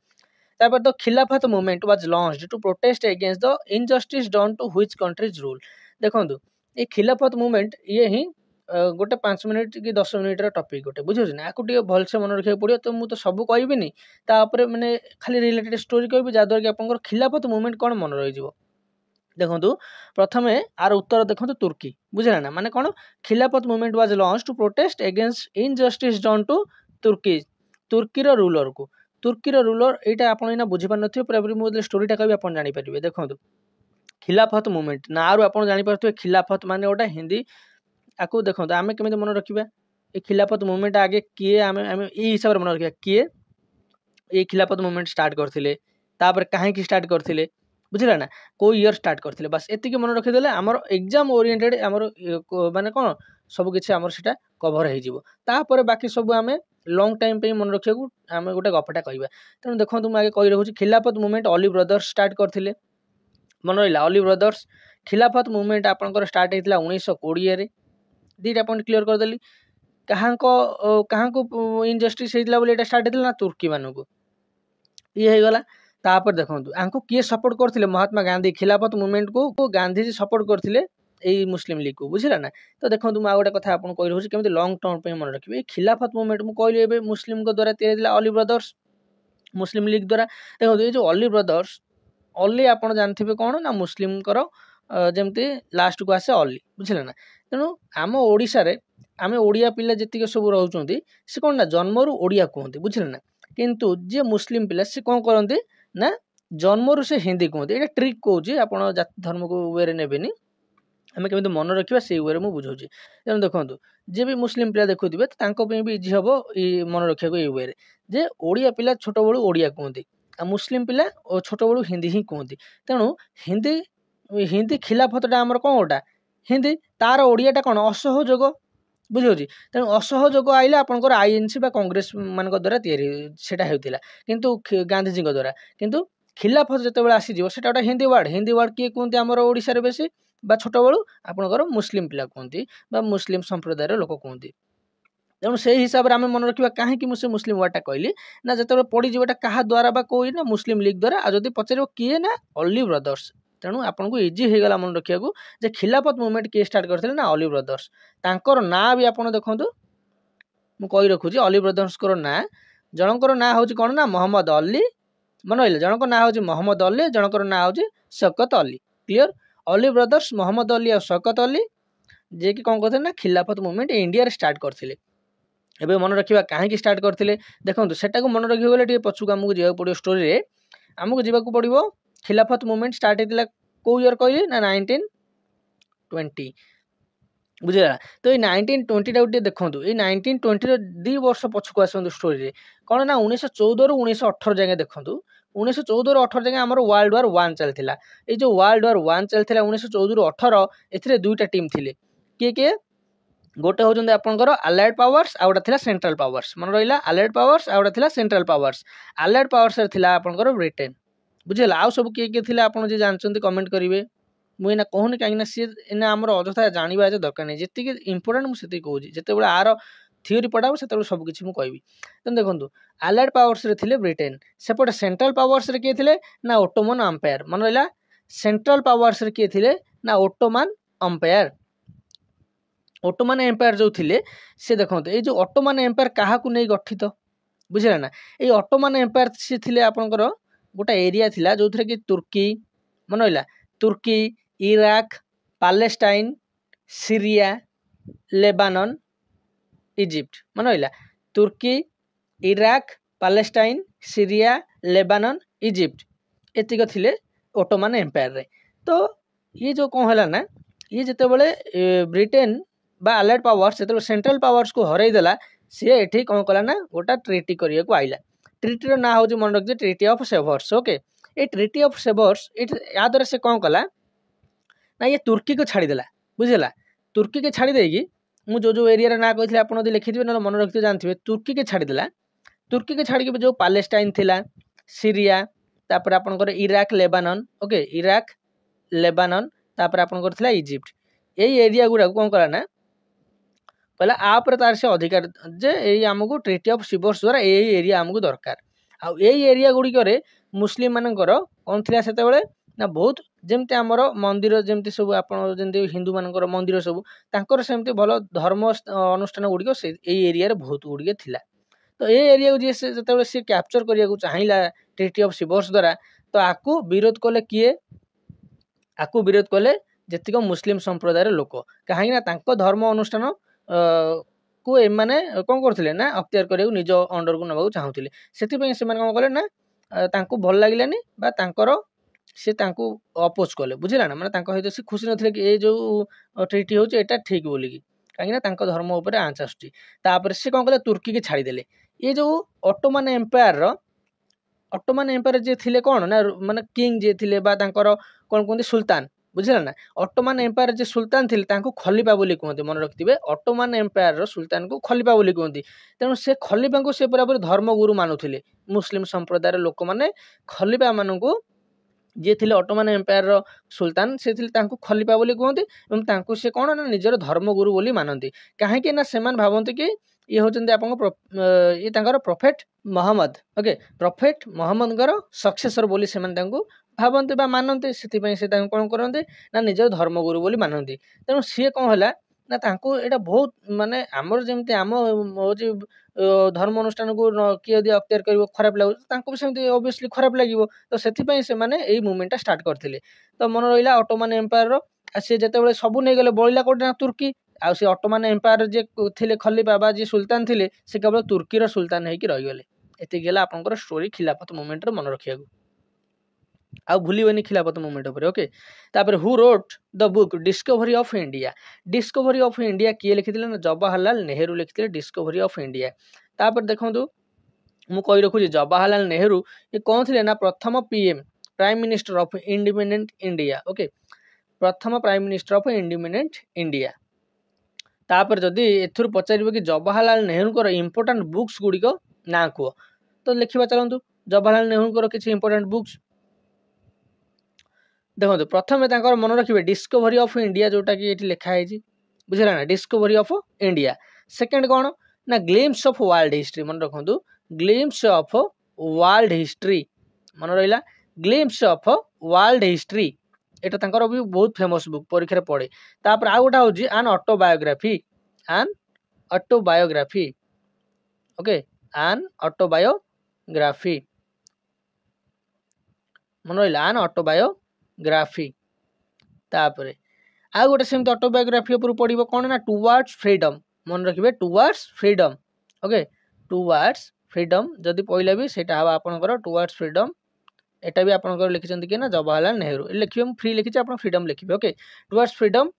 ତାପରେ ତ Khilafat movement was launched to protest against the injustice done to which countries rule. ଦେଖନ୍ତୁ, ଏଇ ଖିଲାଫତ ମୁଭମେଣ୍ଟ ଇଏ ହିଁ गोटे 5 मिनिट कि 10 मिनिट टॉपिक गोटे बुझे ना आपको भलसे मन रखा पड़ो। तो मुझे सब कहबिनी मैंने खाली रिलेटेड स्टोरी कहबी जहाँद्वारा कि आप खिलाफत मुवमेंट कौन मन रही। देखो प्रथम आर उत्तर देखो तुर्की बुझे ना माने कौन Khilafat movement was launch to protest against injustice done to तुर्की तुर्की रूलर को तुर्की रूलर यहाँ आप बुझीपार थे पूरापूरी मुझे स्टोरीटा कह आप जानीपारे। देखो खिलाफत मुवमेंट ना रू आप जानीपारे खिलाफत माने गोटे हिंदी आपको देखो आम केमी मन रखा ये खिलाफत मुवमेंट आगे किए आम हिसाब से मन रखा किए ये खिलाफत मुवमेंट स्टार्ट करते कहीं स्टार्ट करते बुझला ना को ईयर स्टार्ट करते बस एतिक मन रखीदे आमर एग्जाम ओरिएंटेड आमर माने कौन सब किसी आमर सेटा कभर हो बाकी सब आम लंग टाइम पे मन रखा आम गोटे गपटा कहवा। तेणु देखो मुझे आगे कही रखुच्छी खिलाफत मुवमेंट अली ब्रदर्स स्टार्ट करते मन रहा अली ब्रदर्स खिलाफत मुवमेंट आपंकर स्टार्ट होता 1920 दीटा पॉइंट क्लियर करदेली क्या को इनजस्टिस होता बोली स्टार्ट होता ना तुर्की मानू ये गला। तापर देखो किए सपोर्ट करते महात्मा गांधी खिलाफत मुवमेंट को गांधीजी सपोर्ट करते मुस्लिम लीग को बुझला ना। तो देखो मुझे गोटे कथा आपको कही रखुच्छी केमी लंग टर्म पे मन रखिए खिलाफत मुवमेंट मुझे कहली मुस्लिम द्वारा या अली ब्रदर्स मुस्लिम लीग द्वारा। देखो ये जो अली ब्रदर्स अली आप जानते कौन ना मुस्लिम जमती लास्ट को आसे अली बुझे ना। तेणु आम ओडिशा रे आम ओडिया पिला जी सब रोचे सी कौन ना जन्मरू ओडिया कहते बुझे ना किंतु जी मुस्लिम पिला सी कौन करते ना जन्मरू से हिंदी कहते ये ट्रिक कौच आप जाति धर्म को वे नेबेनि आम केमी मन रखा से वे मुझे बुझाऊँ। तेणु देखो जी भी मुस्लिम पिला देखुवे तो भी इजी हम मन रखा ये वे जे ओडिया पिला छोट बड़ू ओडिया कहते आ मुस्लिम पिला छोट बड़ू हिंदी ही कहते। तेणु हिंदी हिंदी खिलाफतटा आमर कौन गोटा हिंदी तार ओडियाटा कौन असहयोग बुझे। तेणु असहयोग आइले आपंकर आईएनसी कांग्रेस मान द्वारा या किंतु गांधीजी द्वारा किंतु खिलाफत जो आसीज से हिंदी वार्ड किए कहते आम ओडिशा रे बेसी बा छोट बड़ू आपंकर मुस्लिम पिला कहते मुस्लिम संप्रदायर लोक कहते। तेणु से हिसाब से आम मन रखा कहीं मुझे मुस्लिम वार्डटा कहली ना जो पड़ीजा क्या द्वारा कोई ना मुस्लिम लीग द्वारा आज पचार किए ना अली ब्रदर्स। तेणु आपको इजी हो गला मन रखा जे खिलाफत मुवमेंट किए स्टार्ट करते ना अली ब्रदर्स तांकर ना भी आप देखो मुझे कही रखुच्छी अली ब्रदर्स ना जनकर ना हूँ कौन ना मोहम्मद अली मन रहा जनक ना हूँ मोहम्मद अली जनकर ना हूँ शौकत अली क्लीयर अली ब्रदर्स मोहम्मद अली और शौकत अली जे कि कौन करते ना खिलाफत मुवमेंट इंडिया स्टार्ट करते एवं मन रखा कहीं स्टार्ट करते देखो सेटा मन रखा गले पछुक आमको जावाक पड़ो स्टोरी आमको जावाक पड़ो खिलाफत मुवमेंट स्टार्ट होता कौ ईयर कहली ना 1920 बुझेगा। तो ये 1920 गोटे देखो ये 1920 2 वर्ष पछक आसतु स्टोरी कौन ना 1914 रु 1918 जाए देखो 1914 रु 18 जाए आम वर्ल्ड वार 1 चलता ये जो वर्ल्ड वार 1 चलता 1914 रु 18 ए दुईटा टीम थे किए किए गोटे होती आपंकर आलाइड पावर्स आ गोटे सेंट्रल पावर्स मन रहा आलाइड पावर्स आ गोटे सेंट्रल पावर्स आलाइड पावर्स आपंकर ब्रिटेन बुझेगा। आउ सब किए किए थे आप जानते कमेंट करेंगे मुझे कहूनी कहीं सी आम अजथा जानवा दरकार नहीं जी इंपोर्टाट मुझे कहूँ जिते आर थीओरी पढ़ा से सबकि मुझे कहबी। तो देखो आलाइड पावर्स थे ब्रिटेन सेपटे सेंट्रल पावर्स किए थे ना ओटोमन अंपायर मन रहा सेंट्रल पावर्स किए थे ना ओटोमान अंपायर ओटोमान एम्पायर जो थे सी देखो ये जो ओटोमान एम्पायर क्या नहीं गठित बुझे ना ये ओटोमान एम्पायर सी थे आपंकर गोटे एरिया थिला जो थे कि तुर्की मन रहा तुर्की Iraq Palestine Syria Lebanon Egypt मन रहा तुर्की Iraq Palestine Syria Lebanon Egypt एतिक थे ओटोमान एम्पायर रे। तो ये जो कौन है ना ये जिते बड़े ब्रिटेन बा आलाइड पावर्स जो सेंट्रल पावर्स को हरईदेला सी ये कौन कला ना गोटा ट्रिटी करने को आइला ट्रिटीर ना हूँ मन रखिए ट्रिटी ऑफ सेवर्स ओके ये ट्रिटी ऑफ सेवर्स या द्वारा से कौन कला ना ये तुर्की को छाड़देला बुझेगा तुर्की के छाड़ी देगी मुझे जो एरिया ना कही आप लिखिथे ना मन रखिए जानते तुर्की के छाड़देला तुर्की के छाड़ी जो पैलेस्टाइन थिला सीरिया तापर आपनकर Iraq Lebanon okay Iraq Lebanon तापर आपनकर थिला इजिप्ट यही एरिया गुड़ा कौन कला ना कहला आपर तार से अधिकार जे यही आमको ट्रिटी ऑफ सेवर्स द्वारा यही एरिया आमको दरकार आउ यही एरिया गुड़िक मुस्लिम मानकर कौन थिला सेतेबेले ना बहुत ଯେମିତି ଆମର ମନ୍ଦିର ଯେମିତି ସବୁ ଆପଣ ଯେମିତି ହିନ୍ଦୁ ମାନଙ୍କର ମନ୍ଦିର ସବୁ ତାଙ୍କର ସେମିତି ଭଲ ଧର୍ମ ଅନୁଷ୍ଠାନ ଗୁଡ଼ିକ ସେ ଏଇ ଏରିଆରେ ବହୁତ ଗୁଡ଼ିଏ ଥିଲା। ତ ଏ ଏରିଆକୁ ଯିଏ ସେ ଯେତେବେଳେ ସିଏ କ୍ୟାପଚର କରିବାକୁ ଚାହିଁଲା ଟ୍ରିଟି ଅଫ ସିଭର୍ସ ଦ୍ୱାରା, ତ ଆକୁ ବିରୋଧ କଲେ କିଏ? ଆକୁ ବିରୋଧ କଲେ ଯେତିକ ମୁସଲିମ ସମ୍ପ୍ରଦାୟର ଲୋକ, କାହିଁକି ନା ତାଙ୍କ ଧର୍ମ ଅନୁଷ୍ଠାନ କୁ ଏମାନେ କଣ କରୁଥିଲେ ନା ଅକ୍ତିଆର କରିବାକୁ ନିଜ ଅଣ୍ଡରକୁ ନେବାକୁ ଚାହୁଁଥିଲେ। ସେଥିପାଇଁ ସେମାନେ କଣ କଲେ ନା ତାଙ୍କୁ ଭଲ ଲାଗିଲାନି ବା ତାଙ୍କର ସେ ତାଙ୍କୁ ଅପୋଜ କଲେ, ବୁଝିଲା ନା, ମାନେ ତାଙ୍କ ସହିତ ସେ ଖୁସି ନଥିଲେ କି ଏ ଯୋଉ ଟ୍ରିଟି ହଉଛି ଏଇଟା ଠିକ ବୋଲିକି, କାହିଁକି ନା ତାଙ୍କ ଧର୍ମ ଉପରେ ଆଞ୍ଚ ଆସୁଛି। ତାପରେ ସେ କଣ କଲେ ତୁର୍କୀ କି ଛାଡ଼ିଦେଲେ। ଏ ଯୋଉ ଅଟୋମାନ ଏମ୍ପାୟାର ଯିଏ ଥିଲେ କଣ ନା ମାନେ କିଙ୍ଗ ଯିଏ ଥିଲେ ବା ତାଙ୍କର କଣ କୁହନ୍ତି ସୁଲତାନ, ବୁଝିଲା ନା। ଅଟୋମାନ ଏମ୍ପାୟାର ଯିଏ ସୁଲତାନ ଥିଲେ ତାଙ୍କୁ ଖଲିଫା ବୋଲି କୁହନ୍ତି, ମନେ ରଖିଥିବେ। ଅଟୋମାନ ଏମ୍ପାୟାରର ସୁଲତାନଙ୍କୁ ଖଲିଫା ବୋଲି କୁହନ୍ତି। ତେଣୁ ସେ ଖଲିଫାଙ୍କୁ ସେ ପୁରାପୁରି ଧର୍ମଗୁରୁ ମାନୁଥିଲେ। ମୁସଲିମ ସମ୍ପ୍ରଦାୟର ଲୋକମାନେ ଖଲିଫା ମାନଙ୍କୁ ଯିଏ ଥିଲେ ଅଟୋମାନ ଏମ୍ପାୟାରର ସୁଲତାନ ସେ ଥିଲେ ତାଙ୍କୁ ଖଲିଫା ବୋଲି କୁହନ୍ତି ଏବଂ ତାଙ୍କୁ ସେ କଣ ନା ନିଜର ଧର୍ମଗୁରୁ ବୋଲି ମାନନ୍ତି। କାହିଁକି ନା ସେମାନେ ଭାବନ୍ତି କି ଇଏ ହଉଛନ୍ତି ଆପଣଙ୍କ ଇଏ ତାଙ୍କର ପ୍ରଫେଟ ମହମ୍ମଦ, ଓକେ, ପ୍ରଫେଟ ମହମ୍ମଦଙ୍କର ସକ୍ସେସର ବୋଲି ସେମାନେ ତାଙ୍କୁ ଭାବନ୍ତି ବା ମାନନ୍ତି। ସେଥିପାଇଁ ସେ ତାଙ୍କୁ କଣ କରନ୍ତି ନା ନିଜର ଧର୍ମଗୁରୁ ବୋଲି ମାନନ୍ତି। ତେଣୁ ସିଏ କଣ ହେଲା ନା ତାଙ୍କୁ ଏଇଟା ବହୁତ ମାନେ ଆମର ଯେମିତି ଆମ ହଉଛି ଧର୍ମ ଅନୁଷ୍ଠାନକୁ କିଏ ଯଦି ଅକ୍ତିଆର କରିବ ଖରାପ ଲାଗୁଛି, ତାଙ୍କୁ ବି ସେମିତି ଅବଭିୟସଲି ଖରାପ ଲାଗିବ। ତ ସେଥିପାଇଁ ସେମାନେ ଏଇ ମୁଭମେଣ୍ଟଟା ଷ୍ଟାର୍ଟ କରିଥିଲେ। ତ ମନେ ରହିଲା ଅଟୋମାନ ଏମ୍ପାୟାରର, ଆଉ ସେ ଯେତେବେଳେ ସବୁ ନେଇଗଲେ ବଳିଲା କୋଉଠି ନା ତୁର୍କୀ। ଆଉ ସେ ଅଟୋମାନ ଏମ୍ପାୟାର ଯିଏ ଥିଲେ ଖଲିଫା ବା ଯିଏ ସୁଲତାନ ଥିଲେ ସେ କେବଳ ତୁର୍କୀର ସୁଲତାନ ହେଇକି ରହିଗଲେ। ଏତିକି ହେଲା ଆପଣଙ୍କର ଷ୍ଟୋରି ଖିଲାଫତ ମୁଭମେଣ୍ଟର ମନେ ରଖିବାକୁ। ଆଉ ଭୁଲିବେନି ଖିଲାଫତ ମୁଭମେଣ୍ଟ ଉପରେ, ଓକେ। ତାପରେ who wrote the book Discovery of India. Discovery of India କିଏ ଲେଖିଥିଲେ ନା ଜବାହରଲାଲ ନେହେରୁ ଲେଖିଥିଲେ ଡିସ୍କଭରି ଅଫ୍ ଇଣ୍ଡିଆ। ତାପରେ ଦେଖନ୍ତୁ ମୁଁ କହି ରଖୁଛି ଜବାହରଲାଲ ନେହେରୁ ଏ କଣ ଥିଲେ ନା ପ୍ରଥମ PM prime minister of independent India, okay, ପ୍ରଥମ prime minister of independent India. ତାପରେ ଯଦି ଏଥିରୁ ପଚାରିବ କି ଜବାହରଲାଲ ନେହେରୁଙ୍କର ଇମ୍ପୋର୍ଟାଣ୍ଟ ବୁକ୍ସ ଗୁଡ଼ିକ ନାଁ କୁହ, ତ ଲେଖିବା ଚାଲନ୍ତୁ ଜବାହରଲାଲ ନେହେରୁଙ୍କର କିଛି ଇମ୍ପୋର୍ଟାଣ୍ଟ ବୁକ୍ସ। ଦେଖନ୍ତୁ ପ୍ରଥମେ ତାଙ୍କର ମନେ ରଖିବେ ଡିସ୍କଭରି ଅଫ ଇଣ୍ଡିଆ, ଯୋଉଟା କି ଏଠି ଲେଖା ହେଇଛି, ବୁଝିଲା ନା, ଡିସ୍କଭରି ଅଫ ଇଣ୍ଡିଆ। ସେକେଣ୍ଡ କଣ ନା ଗ୍ଲିମ୍ସ ଅଫ ୱାର୍ଲଡ ହିଷ୍ଟ୍ରି, ମନେ ରଖନ୍ତୁ ଗ୍ଲିମ୍ସ ଅଫ ୱାର୍ଲଡ ହିଷ୍ଟ୍ରି, ମନେ ରହିଲା ଗ୍ଲିମ୍ସ ଅଫ ୱାର୍ଲଡ ହିଷ୍ଟ୍ରି। এটা ତାଙ୍କର ବି ବହୁତ ଫେମସ୍ ବୁକ୍, ପରୀକ୍ଷାରେ ପଡ଼େ। ତାପରେ ଆଉ ଗୋଟେ ହେଉଛି ଆନ୍ ଅଟୋବାୟୋଗ୍ରାଫି, ଓକେ, ଆନ୍ ଅଟୋବାୟୋଗ୍ରାଫି, ମନେ ରହିଲା ଆନ୍ ଅଟୋବାୟୋଗ୍ରାଫି। ତାପରେ ଆଉ ଗୋଟେ ସେମିତି ଅଟୋବାୟୋଗ୍ରାଫି ଉପରୁ ପଡ଼ିବ କଣ ନା ଟୁୱାର୍ଡସ୍ ଫ୍ରିଡମ୍, ମନେ ରଖିବେ towards freedom, okay, towards freedom ଯଦି ପଇଲା ବି ସେଇଟା ହେବ ଆପଣଙ୍କର ଟୁୱାର୍ଡସ୍ ଫ୍ରିଡମ୍। এটা ବି ଆପଣଙ୍କର ଲେଖିଛନ୍ତି କି ନା ଜବାହରଲାଲ ନେହେରୁ, ଲେଖିବେ ମୁଁ ଫ୍ରି ଲେଖିଛି ଆପଣ ଫ୍ରିଡମ୍ ଲେଖିବେ, okay. Towards freedom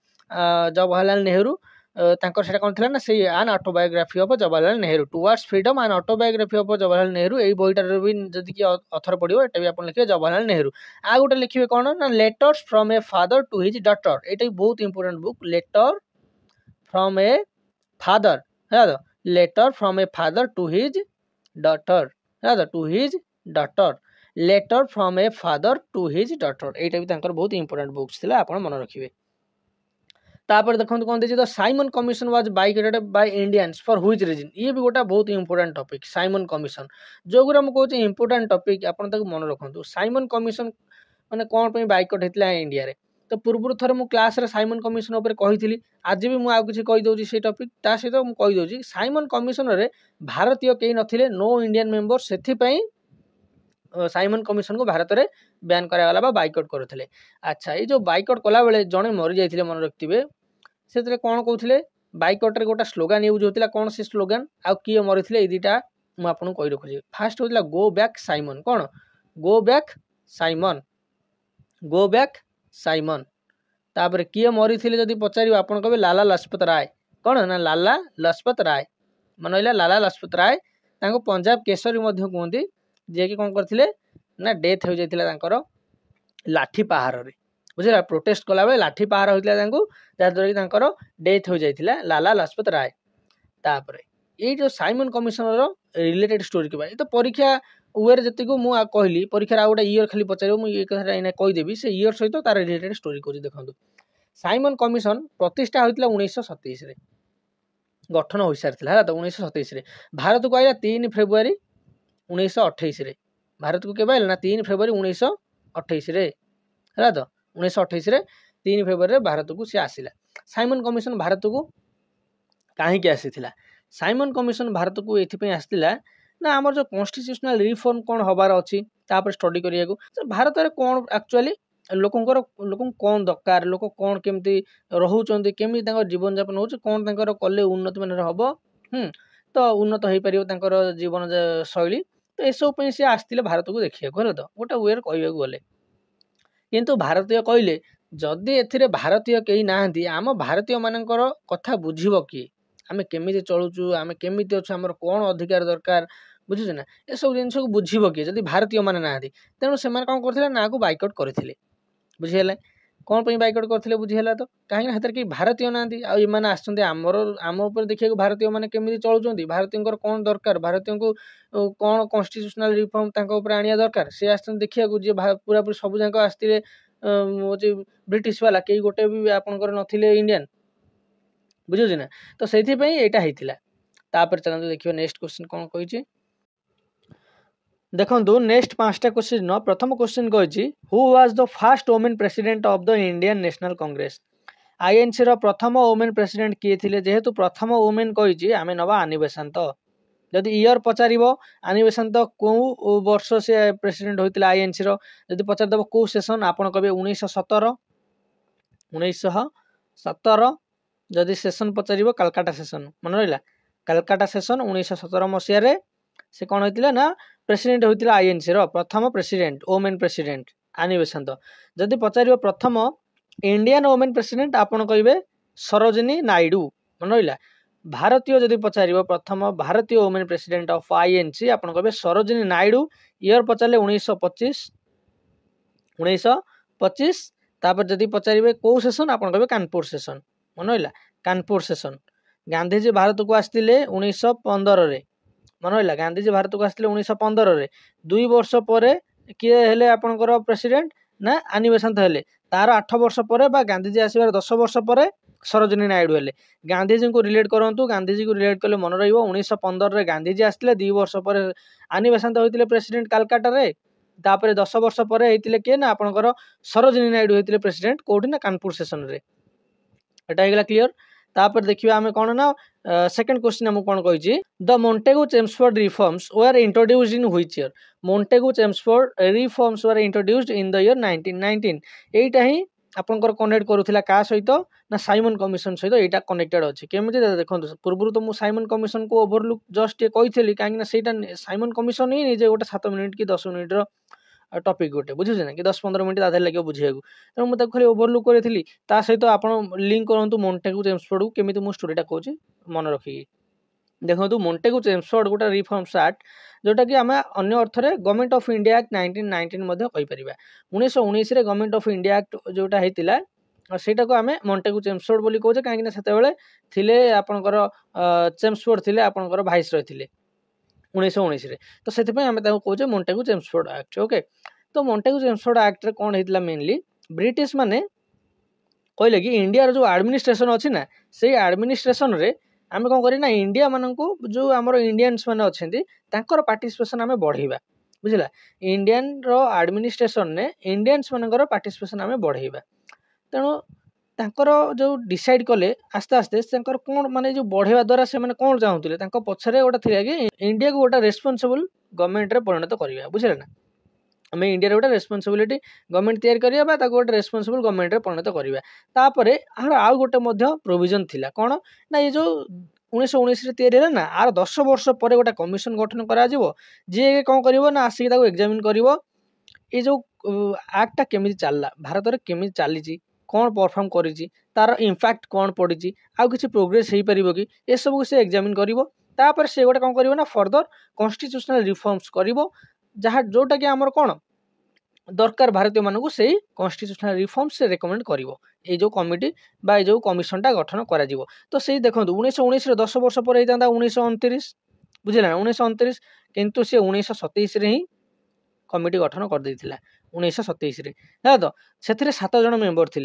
Jawaharlal Nehru, ତାଙ୍କର ସେଇଟା କ'ଣ ଥିଲା ନା ସେଇ ଆନ୍ autobiography of Jawaharlal Nehru, towards freedom ଆନ୍ ଅଟୋବାୟୋଗ୍ରାଫି ଅଫ୍ ଜବାହରଲାଲ ନେହେରୁ। ଏଇ ବହିଟାରେ ବି ଯଦି କିଏ ଅଥର ପଡ଼ିବ ଏଟା ବି ଆପଣ ଲେଖିବେ ଜବାହରଲାଲ ନେହେରୁ। ଆଉ ଗୋଟେ ଲେଖିବେ କ'ଣ ନା letters from A father to his daughter, ଏଇଟା ବି ବହୁତ important book, letter from A father, ହେଲା ତ, letter from A father to his daughter, ହେଲା ତ, to his daughter, letter from A father to his daughter. এইটা ବି ତାଙ୍କର ବହୁତ ଇମ୍ପୋର୍ଟାଣ୍ଟ ବୁକ୍ସ ଥିଲା, ଆପଣ ମନେ ରଖିବେ। ତାପରେ ଦେଖନ୍ତୁ କ'ଣ ଦେଇଛି, the Simon commission was boycotted by Indians for which reason. ଇଏ ବି ଗୋଟେ ବହୁତ ଇମ୍ପୋର୍ଟାଣ୍ଟ ଟପିକ୍, ସାଇମନ କମିଶନ, ଯୋଉଗୁରା ମୁଁ କହୁଛି ଇମ୍ପୋର୍ଟାଣ୍ଟ ଟପିକ୍ ଆପଣ ତାକୁ ମନେ ରଖନ୍ତୁ। ସାଇମନ କମିଶନ ମାନେ କ'ଣ ପାଇଁ ବାଇକଟ୍ ହେଇଥିଲା ଇଣ୍ଡିଆରେ, ତ ପୂର୍ବରୁ ଥରେ ମୁଁ କ୍ଲାସରେ ସାଇମନ କମିଶନ ଉପରେ କହିଥିଲି, ଆଜି ବି ମୁଁ ଆଉ କିଛି କହିଦେଉଛି ସେଇ ଟପିକ୍। ତା ସହିତ ମୁଁ କହିଦେଉଛି ସାଇମନ କମିଶନରେ ଭାରତୀୟ କେହି ନଥିଲେ, ନୋ ଇଣ୍ଡିଆନ୍ ମେମ୍ବର, ସେଥିପାଇଁ ସାଇମନ କମିଶନକୁ ଭାରତରେ ବ୍ୟାନ୍ କରାଗଲା ବା ବାଇକଟ୍ କରୁଥିଲେ। ଆଚ୍ଛା, ଏଇ ଯୋଉ ବାଇକଟ୍ କଲାବେଳେ ଜଣେ ମରିଯାଇଥିଲେ, ମନେ ରଖିଥିବେ। ସେଥିରେ କ'ଣ କହୁଥିଲେ, ବାଇକଟ୍ରେ ଗୋଟେ ସ୍ଲୋଗାନ ୟୁଜ୍ ହେଉଥିଲା, କ'ଣ ସେ ସ୍ଲୋଗାନ ଆଉ କିଏ ମରିଥିଲେ, ଏଇ ଦୁଇଟା ମୁଁ ଆପଣଙ୍କୁ କହି ରଖୁଛି। ଫାର୍ଷ୍ଟ ହେଉଥିଲା ଗୋ ବ୍ୟାକ୍ ସାଇମନ, କ'ଣ go back Simon, go back Simon. ତାପରେ କିଏ ମରିଥିଲେ ଯଦି ପଚାରିବ ଆପଣ କହିବେ ଲାଲା ଲଜପତ ରାୟ, କ'ଣ ନା ଲାଲା ଲଜପତ ରାୟ, ମନେ ରହିଲା ଲାଲା ଲଜପତ ରାୟ। ତାଙ୍କୁ ପଞ୍ଜାବ କେଶରୀ ମଧ୍ୟ କୁହନ୍ତି, ଯିଏକି କ'ଣ କରିଥିଲେ ନା ଡେଥ୍ ହୋଇଯାଇଥିଲା ତାଙ୍କର ଲାଠି ପାହାରରେ, ବୁଝିଲା, ପ୍ରୋଟେଷ୍ଟ କଲାବେଳେ ଲାଠି ପାହାର ହୋଇଥିଲା ତାଙ୍କୁ, ଯାହାଦ୍ୱାରା କି ତାଙ୍କର ଡେଥ୍ ହୋଇଯାଇଥିଲା ଲାଲା ଲଜପତ ରାୟ। ତାପରେ ଏଇ ଯୋଉ ସାଇମନ କମିଶନର ରିଲେଟେଡ୍ ଷ୍ଟୋରି କିବା, ଏ ତ ପରୀକ୍ଷା ୱେରେ ଯେତିକି ମୁଁ କହିଲି, ପରୀକ୍ଷାରେ ଆଉ ଗୋଟେ ଇୟର ଖାଲି ପଚାରିବ, ମୁଁ ଏ କଥାଟା ଏଇନା କହିଦେବି, ସେ ଇୟର ସହିତ ତାର ରିଲେଟେଡ୍ ଷ୍ଟୋରି କହୁଛି। ଦେଖନ୍ତୁ ସାଇମନ କମିଶନ ପ୍ରତିଷ୍ଠା ହୋଇଥିଲା 1927ରେ, ଗଠନ ହୋଇସାରିଥିଲା, ହେଲା ତ 1927ରେ। ଭାରତକୁ ଆଇଲା 3 ଫେବୃଆରୀ 1928ରେ, ଭାରତକୁ କେବେ ଆଇଲା ନା 3 ଫେବୃଆରୀ 1928ରେ, ହେଲା ତ 1928 3 फेब्रुआरी भारत को सी आसिला। साइमन कमिशन भारत को कहीं आसीथिला? साइमन कमिशन भारत को एथि आसला ना आमर जो कॉन्स्टिट्यूशनल रिफॉर्म कौन हबार अच्छी स्टडी करिया भारत में कौन एक्चुअली लोकंकर लोक कौन दरकार लोक कौन केमती रोचंती केमी जीवन यापन हो कौन तांकर कले उन्नति मान हम तो उन्नत हो पार जीवन शैली तो ये सब सी आसते भारत को देखिए गले तो गोटे वेर कह गले किंतु भारतीय कहले जदि ए भारतीय कहीं ना आम भारतीय मानकर कथा बुझीब किए आम केमी चलुचु आम केमी अच्छे आम कौन अधिकार दरकार बुझुचे ना ये सब जिन को बुझीब किए जदि भारतीय मान ना तेणु से कौन करते ना को बाइकआउट करते बुझीगला कौन पर बाइकआउट करते बुझीगला तो कहीं कि भारतीय ना आमर आम उपर देखिए भारतीय मैंने केमी चलुँच भारतीय कौन दरकार भारतीय को कौन कॉन्स्टिट्यूशनल रिफॉर्म आनिया दरकार सी आस देखिए जी पूरा पूरी सब जाक आसते ब्रिटिश वाला कई गोटे भी आपंकर नथिले इंडियन बुझे ना तो से यहाँ चलते देखिए नेक्स्ट क्वेश्चन कौन कही देखो नेक्स्ट 5टा क्वेश्चन प्रथम क्वेश्चन कही who was the first women president of the Indian National Congress INC रो प्रथम वुमेन प्रेसिडेंट किए थिले जेहेतु प्रथम वुमेन कही आम नवा आनी बेसांत जदि इयर पचार आनी बेसांत कौ वर्ष से प्रेसिडेंट होता आईएनसी रो जदि पचारदेव कौ सेसन आप कहे 1917 जदि सेसन पचार कालकाटा सेसन मन रहा कालकाटा सेसन 1917 मसीह से कौन होता ना प्रेसिडेंट होता आईएनसी रो प्रथम प्रेसिडेंट वुमेन प्रेसिडेंट आनी बेसांत जदि पचार प्रथम इंडियन वुमेन प्रेसिडेंट आपन कहे सरोजिनी नायडू मन रहा भारतीय जदि पचार प्रथम भारतीय वुमेन प्रेसिडेंट ऑफ आईएनसी आपन कहे सरोजिनी नायडू इयर पचारे 1925 तापर जदि पचारे कौ सेसन आप कहे कानपुर सेसन मन रहा कानपुर सेसन गांधीजी भारत को आसते 1915 मन रहा गांधीजी भारत को आसते 1915 2 वर्ष पर किए हेले आपनकर प्रेसिडेंट ना आनी बेसांत हेले तार 8 वर्ष पर गांधीजी आसबार 10 वर्ष पर सरोजिनी नायडू हेले गांधीजी को रिलेट करूँ गांधीजी को रिलेट कले मन रही 1915 गांधीजी आसते 2 वर्ष पर आनी बेसांत होते प्रेसिडेंट कालकाटा तापर 10 वर्ष पर होते किए ना आपनकर सरोजिनी नायडू होते प्रेसिडेंट कौटी ना कानपुर सेसन रे एटा होगा क्लियर तापर देखिए आम कौन ना सेकंड क्वेश्चन आम कौन कही the Montagu Chelmsford reforms were introduced in which year Montagu Chelmsford reforms were introduced in the year 1919 एटा ही आपंकर कनेक्ट करूला क्या सहित ना साइमन कमिशन सहित यहाँ कनेक्टेड अच्छे केमी देखो पूर्व तो मुझे साइमन कमिशन को ओभरलुक जस्ट कही कहीं साइमन कमिशन ही निजे गोटे 7 मिनिट कि 10 मिनिट्र टपिक गोटे बुझे ना कि 10-15 मिनट आधार लगे बुझे तेणु मुझे खाली ओभरलुक करी सहित आप लिंक करूँ मोंटेगु चेम्सफोर्ड को केमी मुझे स्टोरीटा कहूँ मन रखिए देखो मोंटेगु चेम्सफोर्ड गोटे रिफॉर्म्स एक्ट जोटा कि आम अन्य अर्थ में government of India act 1919 कहीपर 1919 government of India act जोटा होता सेटा को आम मोंटेगु चेम्सफोर्ड बोली कहे कहीं से आपणकर चेम्सफोर्ड थे आपणकर भाइस रही 1919 तो से आम कहे मोंटेगु चेम्सफोर्ड एक्ट ओके तो मोंटेगु चेम्सफोर्ड एक्ट रे कौन होता मेनली ब्रिटिश माने कहले कि इंडिया जो एडमिनिस्ट्रेशन अच्छी ना से एडमिनिस्ट्रेशन रे आम कौन करना इंडिया मान को जो आम इंडियंस मैंने अच्छा पार्टिसिपेशन आम बढ़ेगा बुझला इंडियन रो एडमिनिस्ट्रेशन ने इंडियंस मानकर पार्टिसिपेशन आम बढ़ेगा तेणु तांकर जो डिसाइड कले आस्ते आस्ते कौन माने जो बढ़ेवा द्वारा से माने कौन चाहूले पछरे गोटे थी कि इंडिया को गोटे रेस्पॉन्सिबल गवर्नमेंट रे परिणत करवा बुझे ना आम इंडिया गोटे रेस्पॉन्सिबिलिटी गवर्नमेंट तैयारी करवा गोटे रेस्पॉन्सिबल गवर्नमेंट रे परिणत करवा तापर आउ गोटे प्रोविजन थिला कौन ना ये जो 1919 तैयारी है ना आर 10 वर्ष पर गोटे कमिशन गठन करा जी कौन कर ना आसिक एग्जामिन कर ये जो एक्टा केमी चलला भारत में केमी चली कौन परफॉर्म करी तार इम्पैक्ट कौन पड़ी आउ किसी प्रोग्रेस हो पार कि ये सब से एग्जामिन कर से गोटे कौन कर फर्दर कॉन्स्टिट्यूशनल रिफॉर्म्स कर जहाँ जोटा कि आमर कौन दरकार भारतीय मानक से कॉन्स्टिट्यूशनल रिफॉर्म्स से रेकमेंड कर ये जो कमिटी बा ये जो कमिशनटा गठन करा तो से देखो 1919 10 वर्ष पर होता 1929 बुझे 1929 किंतु सी 1927 ही कमिटी गठन कर 1927 है तो से 7 जन मेंबर थे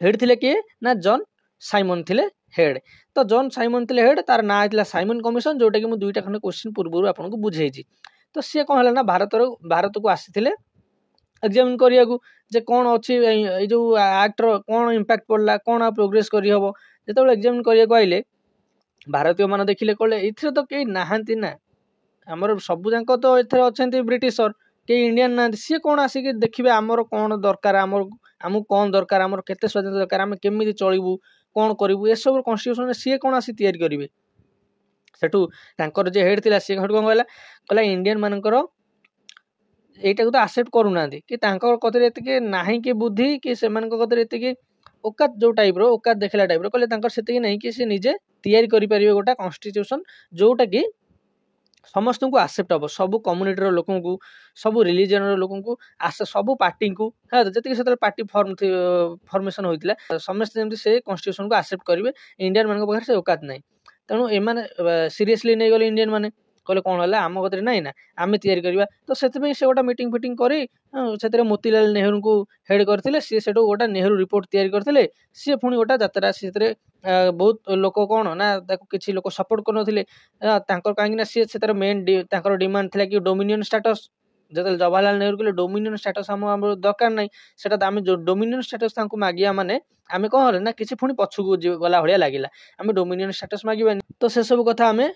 हेड थे किए ना जॉन साइमन थे हेड तो जॉन साइमन थे हेड तार ना था साइमन कमिशन जोटा कि मुझे 2टा खंडे क्वेश्चन पूर्व आपको बुझे तो सी कौन है ना भारत को आसी एग्जामिन करिया जे कौन अच्छी जो आक्टर कौन इम्पैक्ट पड़ला कौन आ प्रोग्रेस करहब जो एग्जामिन करिया आइले भारतीय मान देखिले कहले एथिरे तो कई नाहांती ना आमर सबू जाक तो एथरे अच्छा ब्रिटिशर कई इंडियन ना सी कौन आसिक देखिए आमर कौन दरकार आमको कौन दरकार आमर केते स्वाधीनता दरकार आम केमी चलू कौन करूँ ये सब कन्स्टिट्यूशन सी कौन आसी तैयारी करेंगे सेठू तांकर जे हेड थिला सी हेठू कौन कहला इंडियन मानकर एटा तो आसेप्ट करूना कि कतरे एतिके नाही कि बुद्धि कि से कतरे एतिके ओकात जो टाइप रो ओकात देखला टाइप रो कहले से नहीं कि से निजे तैयारी करि परिबे गोटा कन्स्टिट्यूशन जोटा कि समस्त को आसेप्ट हम सब कम्युनिटी लोक को सब रिलीजन लोक को सब पार्टी को जी से पार्टी फर्मेसन होता समस्त जमी से कन्स्टिट्यूशन को आसेप्ट करेंगे इंडियन मान पाखे से औकात नहीं तेणु एम सीरीयसली नहीं गले इंडियन मैंने कहले कौन है आम कतरे ना ना आम तैयारी करवा तो से गोटा मीटिंग फिटिंग कर मोतीलाल नेहरू को हेड करते सी से गोटा नेहरू रिपोर्ट तैयारी करते सी पुणी गोटा यात्रा सी बहुत लोक कौन ना किसी लोक सपोर्ट कर कहीं सी से मेन डिमांड थी कि डोमिनियन स्टेटस जो जवाहरलाल नेहरू कहले डोमिनियन स्टेटस आम दरकार नहीं से आम जो डोमिनियन स्टेटस मागिया माने आम कौन ना किसी पुणी पछुक गला भाया लगे आम डोमिनियन स्टेटस मागिबानी तो से सब कथा आम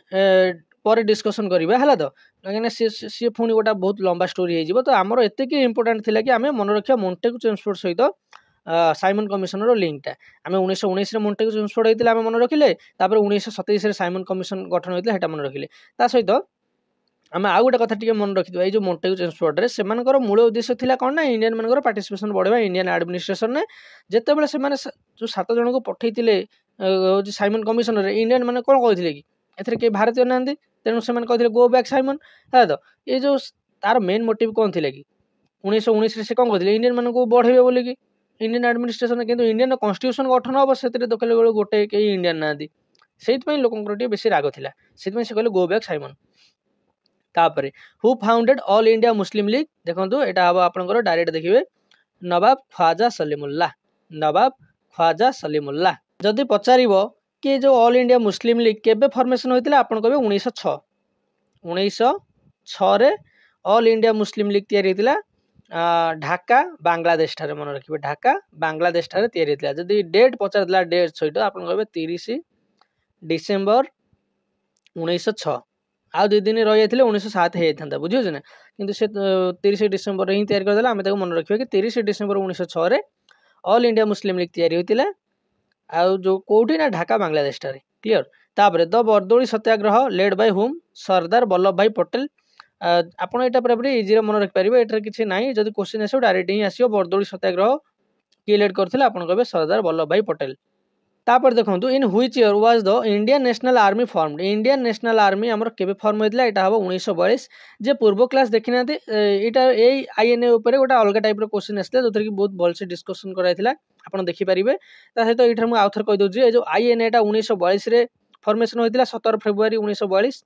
पर डिस्कसन करवा है तो कहीं सी पुणी गोटा बहुत लंबा स्टोरी हो तो आमर एतिक इंपोर्टाट थी कि आम मन रखा मोन्टेगु चेम्सफोर्ड सहित साइमन कमिशन लिंकटा आम 1919 मोन्टेगु चेम्सफोर्ड होता आम मन रखिले 1927 साइमन कमिशन गठन होता है मन रखिले सहित आम आउ गोटे कथा टी मन रखी ये जो मोन्टेगु चेम्सफोर्ड से मूल उद्देश्य था कौन ना इंडियन मान पार्टिसिपेशन बढ़ावा इंडियन एडमिनिस्ट्रेशन में जिते से जो 7 जन को पठे साइमन कमिशन इंडियन मैंने कौन कहते कि एथे कई भारतीय ना तेणु से कहते गो बैक साइमन है तो ये जो तार मेन मोटिव कौन थी कि 1919 से कौन कहते इंडियन मान को बढ़ेबे बोली कि इंडियन एडमिनिस्ट्रेशन किंतु इंडियन कन्स्टिट्यूशन गठन हम से देखले बेलू गोटे कई इंडियन ना से लोक बेसी राग था से कहले गो बैक साइमन तापर who founded all India Muslim league देखो यहाँ हम आपंकर डायरेक्ट देखिए नवाब ख्वाजा सलीमुल्लाह नवाब ख्वाजा सलीमुल्लाह जदि पचार कि जो ऑल इंडिया मुस्लिम लीग केबे फॉर्मेशन होता आप कहे 1906 ऑल इंडिया मुस्लिम लीग तैयारी होता ढाका बांग्लादेश ठारे मन रखिए ढाका बांग्लादेश ठारे तैयारी होता जदि डेट पचार डेट सहित आप कहे 30 डिसेम्बर 1906 आ 2 दिन रही 1907 होता बुझे ना कि 30 डिसेम्बर ही तैयारी करदेला आम मन रखिए कि 30 December 1906 all India Muslim league तैयारी होता आउ जो कौटी ना ढाका बांग्लादेश ठारे क्लियर तापर the Bardoli Satyagraha led by whom Sardar Vallabh भाई पटेल आपड़ यहाँ पूरा इजी मन रखिपारे ये किसी ना जब क्वेश्चन आसो डायरेक्ट ही आसो बरदोली सत्याग्रह किए लेड करते आप कहे सरदार वल्लभ भाई पटेल तापर देखो इन which year was the Indian national army formed Indian national army आमर केबे फॉर्म होता है हम 1942 जे पूर्व क्लास देखी ना ये आईएनए गोटे अलग टाइप क्वेश्चन आसता जो कि बहुत भलसे डिस्कसन कराइला आप देखिपारे सहित ये मुझे आउ थे कहीदे जो आईएनए 1942 फॉर्मेशन होता 17 फेब्रुआरी 1942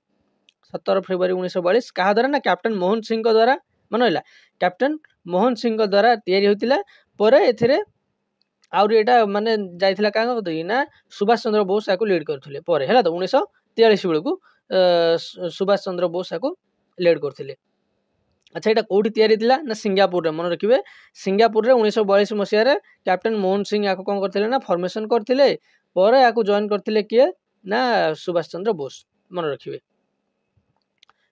17 फेब्रुआरी 1942 क्या द्वारा ना कैप्टन मोहन सिंह द्वारा मन है कैप्टन मोहन सिंह द्वारा तैयारी होता ए आउरी एटा माने जाइथिला कांग ना सुभाष चंद्र बोस या लीड करथिले परे हैला तो 1943 बेलू सुभाष चंद्र बोस या लीड करथिले अच्छा यहाँ कौटी तैयारी थिला ना सिंगापुर मन रखिए सिंगापुर 1942 मसीह कैप्टन मोहन सिंह या कौन करथिले ना फॉर्मेशन करथिले परे या जॉइन करथिले किए ना सुभाष चंद्र बोस मन रखिए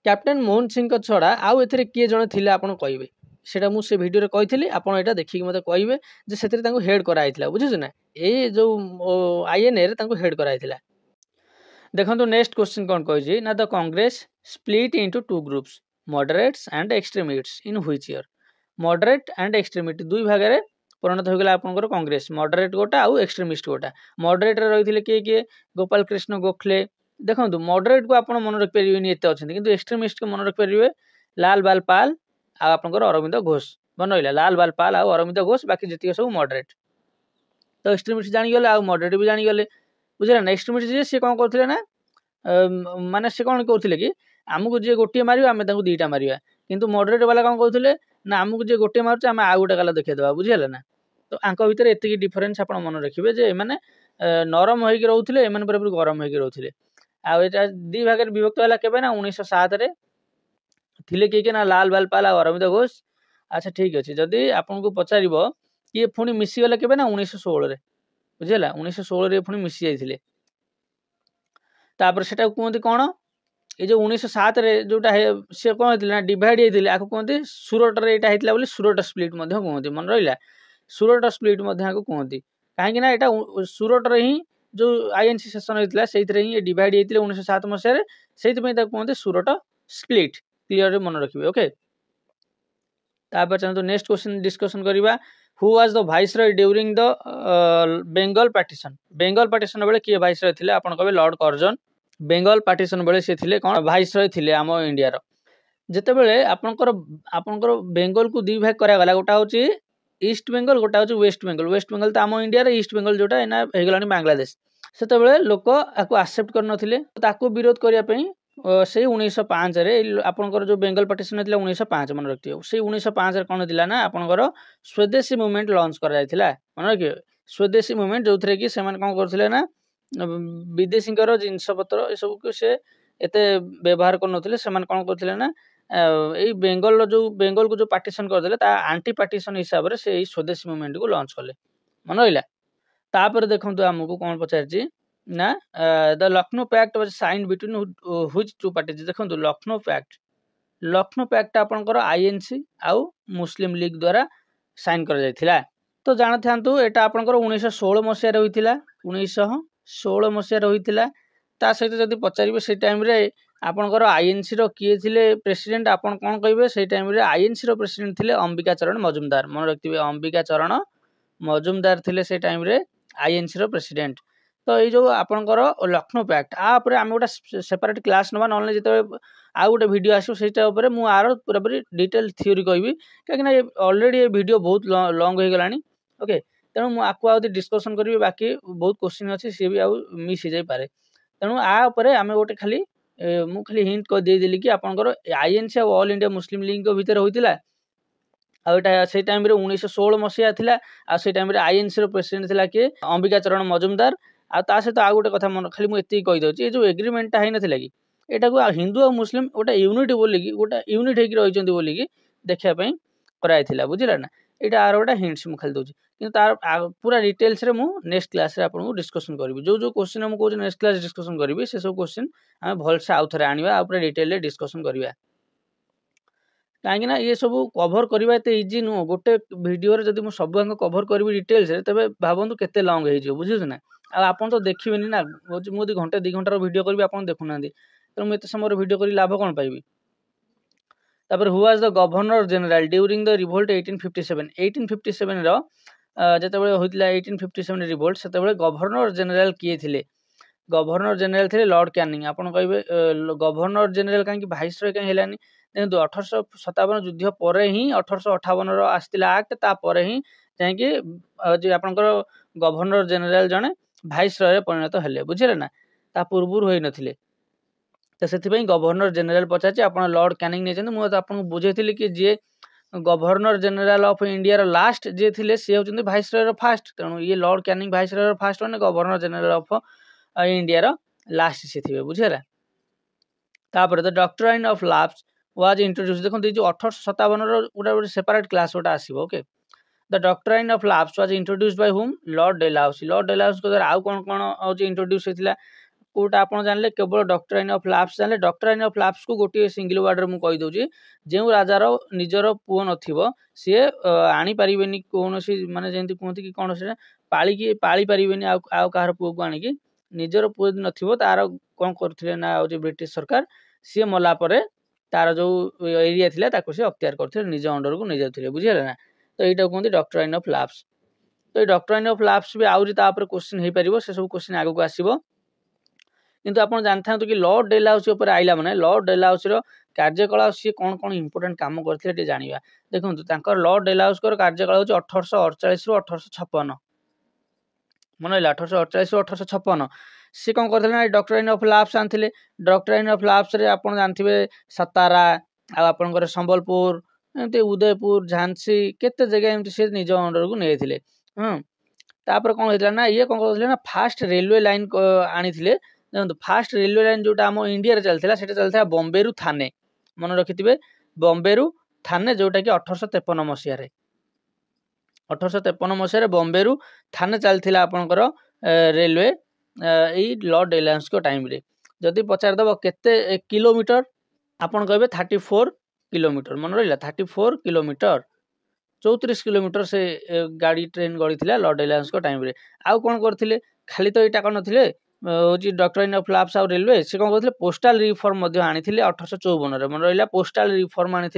कैप्टन मोहन सिंह छड़ा आउ एथिरे किए जणे थिले आपण कहिबे सेटा मु से वीडियो रे कहिथिली आपण एटा देखिक मते कहिबे जे सेतरे तांको हेड कराइथिला बुझिस ना ए जो आईएनए रे तांको हेड कराइथिला देखंतु नेक्स्ट क्वेश्चन कोन कहि जी ना the Congress split into 2 groups moderates and extremists in which year moderate and extremist दुई भाग रे परिणत हो गला आपनकर कांग्रेस मॉडरेट गोटा आउ एक्सट्रीमिस्ट गोटा मॉडरेट रे रहिथिले के गोपाल कृष्ण गोखले देखंतु मॉडरेट को आपण मन रख परिबेनी एते अछन किंतु एक्सट्रीमिस्ट को मन रख परिबे लाल बाल पाल आपंकर अरविंद घोष मन रहा लाल बाल पाल आउ अरविंद घोष बाकी जी सब मॉडरेट तो एक्सट्रीमिस्ट जानीगले आउ मॉडरेट भी जानीगले बुझे ना एक्सट्रीमिस्ट जी सी कौन करते ना माने से कौन कहते कि आमको जी गोटे मार आम दुईटा मारा किंतु मॉडरेट वाला कौन कहते ना आमको जी गोटे मार्च आम आउ गोटे गाला देखा बुझीगला ना तो आंक भितर एतिक डिफरेन्स आप मन रखिए जे मैंने नरम होकर रोते एम पूरा गरम होकर रोते आउ यहाँ दी भाग विभक्त है केवे ना 1907 थिले किए ना लाल बाल पाल अरविंद घोष अच्छा ठीक अच्छे जदि आपन को पचार ये पुणी मिसीगले के 1916 बुझेगा 1916 पुणी मिसी जाइए तापर सेटा कहते कौन ये जो 1907 जोटा सी कौन होता ना डिवाइड होते आपको कहते सुरटर यहाँ होता बोली सुरट स्प्लिट कहते मन रहा सुरट स्प्लिट कहते कहीं यहाँ सुरटर ही जो आईएनसी सेसन होता से ही डिवाइड होते 1907 मसीह से कहते सुरट स्प्लिट क्लीयर मन रखिए ओके तापर चलते नेक्स्ट क्वेश्चन डिस्कशन करवा who was the viceroy during the Bengal partition बेले किए वाइसरॉय थे आप कहे लॉर्ड कर्जन बेंगल पार्टीशन बेले सी थे कौन वाइसरॉय थे आम इंडिया जितेबाला आपंकर बेंगल को दुई भाग करागला गोटा हूँ ईस्ट बेंगल गोटा हूँ वेस्ट बेंगल तो आम इंडिया ईस्ट बेंगल जोटा एना होगा बांग्लादेश से लोक आपको आक्सेप्ट कर विरोध करने से 1905 आपंकर जो बेंगल पार्टीशन होता 1905 मन रखिए से 1905 कौन होता ना आपंकर स्वदेशी मुवमेंट लॉन्च कर मन रखिए स्वदेशी मुवमेंट जो थे कि कौन करते ना विदेशी जिनपतर ये सब को से एत व्यवहार करते कौन करते ना यही बेंगल को जो पार्टीशन करदे आंटी पार्टीशन हिसाब से स्वदेशी मुवमेंट को लॉन्च कले मन रहा तापर देखो आमको कौन पचार ना the Lucknow pact was signed between which two parties देखो लखनऊ पैक्ट आपंकर आईएनसी आउ मुस्लिम लीग द्वारा साइन कर जाइथिला तो जान था यहाँ आपंकर 1916 मसीह होता 1916 मसीह होता ता सहित जब पचारे से टाइम रे आपंकर आईएनसी किए थे प्रेसिडेंट आपन कौन कहे से टाइम रे आईएनसी प्रेसिडेंट थे अंबिका चरण मजुमदार मन रखिए अंबिका चरण मजुमदार थे से टाइम रे आईएनसी प्रेसिडेंट तो ये जो आपंकर लखनऊ पैक्ट आपर आम गोटे सेपरेट क्लास नवा ना जो आउ गोटे भिड आसो मुझे आर पूरा पूरी डिटेल थ्योरी कहि कहीं ऑलरेडी ये वीडियो बहुत लॉन्ग हो गला ओके तेणु मुझे डिस्कसन करी बाकी बहुत क्वेश्चन अच्छे सी भी आउ मिस हो जाए तेणु आपर आम गोटे खाली मु खाली हिंट कर देदेली कि आपंकर आईएनसी और ऑल इंडिया मुस्लिम लीग भितर होता आटा से टाइम 1916 मसीहा था आ टाइम आईएनसी प्रेसिडेंट थी किए अंबिका चरण मजुमदार आ सहित आउ गोटे कथा मन खाली मुझे ये कहीदे जो एग्रीमेंटा होना कि यहाँ हिंदू और मुस्लिम गोटे यूनिट बोलिकी गोटे यूनिट होती बोलिकी देखापी कराई बुझे ना यहाँ आर गोटे हिंट्स मुझे खाली दूसरी कि तार पूरा डिटेल्स रे नेक्स्ट क्लास रे आपको डिस्कसन करी जो क्वेश्चन मुझे कौन नेक्स्ट क्लास डिस्कसन करी से सब क्वेश्चन आम भलसे आउ थे आने पूरा डिटेल डिस्कसन करवा कहीं ये सब कभर करवा एत इजी नुह गोटे भिडियो जब मुझे सब कभर करी डिटेल्स तेज भावतु के लंग हो बुझे ना आप तो देखिए ना मुझे घंटे 2 घंटार भिडियो करी आप देखुना तो मुझे समय भिडियो कर लाभ कौन पाइबी तापर who was the governor general during the revolt 1857 रो जितेबाला होता 1857 रिवोल्ट से गवर्नर जनरल किए थे गवर्नर जनरल थे लॉर्ड कैनिंग आप कहे गवर्नर जनरल कहीं भाइसरॉय कहीं है देखो 1857 युद्ध पर ही 1858 आसला आक्ट तापर ही जाकि आपंकर गवर्नर जनरल जड़े भाइसरॉय परिणत हेले बुझे ना ता पूर्व हो नथिले तो से गवर्नर जनरल पचार आप लॉर्ड कैनिंग नहीं मुझे आपको बुझे कि जी governor general of India last जी थे सी होती भाइसरॉय फास्ट तेणु ये लॉर्ड कैनिंग भाइसरॉय फास्ट मैंने governor general of India last सी थे बुझेगा तापर the doctrine of lapse was introduce देखो जो 1857 गोटे सेपरेट क्लास गोटे आसो okay the doctrine of lapse was introduce by whom Lord Dalhousie को द्वारा आउ कौन कौन हो इंट्रोड्यूस होता कोटा आप जानले केवल डॉक्ट्राइन ऑफ लैप्स जानले डॉक्ट्राइन ऑफ लैप्स को गोटे सिंगल वर्ड में कहीदे जो राजार निजर पुओ न सी आनी पारे कौन माने जमी कहते कि कौन से पाली पारे आउ कहार पुओ को आणिकी निजर पुओ न तार कौन करते ना ब्रिटिश सरकार सी मलापर तार जो एरिया थिला ताको से अख्तियार करते निज अंडर को नहीं जाते बुझे ना तो यहाँ कहते डॉक्ट्राइन ऑफ लैप्स तो ये डॉक्ट्राइन ऑफ लैप्स भी आउरी तापर क्वेश्चन हो पार से सब क्वेश्चन आगे को आसो किंतु आप जानते कि लॉर्ड डेलहाउसी आइला मैंने लॉर्ड डेलहाउसी कार्यकलाप सी कौन कौन इंपोर्टेंट काम करते जाना देखो लॉर्ड डेलहाउस कार्यकाल हूँ 1848 रु 1856 मन रहा 1848 रु 1856 सी कौन करते ना डॉक्ट्राइन ऑफ लैप्स आनी डॉक्ट्राइन ऑफ लैप्स आपड़ जानते सतारा आपंकर संबलपुर एमती उदयपुर झांसी केते जगह एमती से निज अंडर को नहीं तापर कौन होता ना ये कौन करते ना फास्ट रेलवे लाइन आनी देखो फास्ट रेलवे लाइन जोटा आम इंडिया चलता चलता बॉम्बे रु थाने मन रखिथे बॉम्बे रु ଥାନେ जोटा कि 1853 मसीह 1853 मसीह बॉम्बे रु थाने चलता आपंकर रेलवे यही लॉर्ड डेलान्स को टाइम रे जदि पचारदेव केते किलोमीटर आपन कहे 34 किलोमीटर मन रहा 34 किलोमीटर 34 किलोमीटर से गाड़ी ट्रेन गड़ी थी लॉर्ड डेलान्स को टाइम रे आउ कौन करथिले खाली तो यहाँ कौन थे हूँ डक्ट्रिन ऑफ लैप्स आउ रेलवे से कौन करते पोस्टाल रिफॉर्म आनी 1854 मन रहा पोस्टाल रिफॉर्म आनी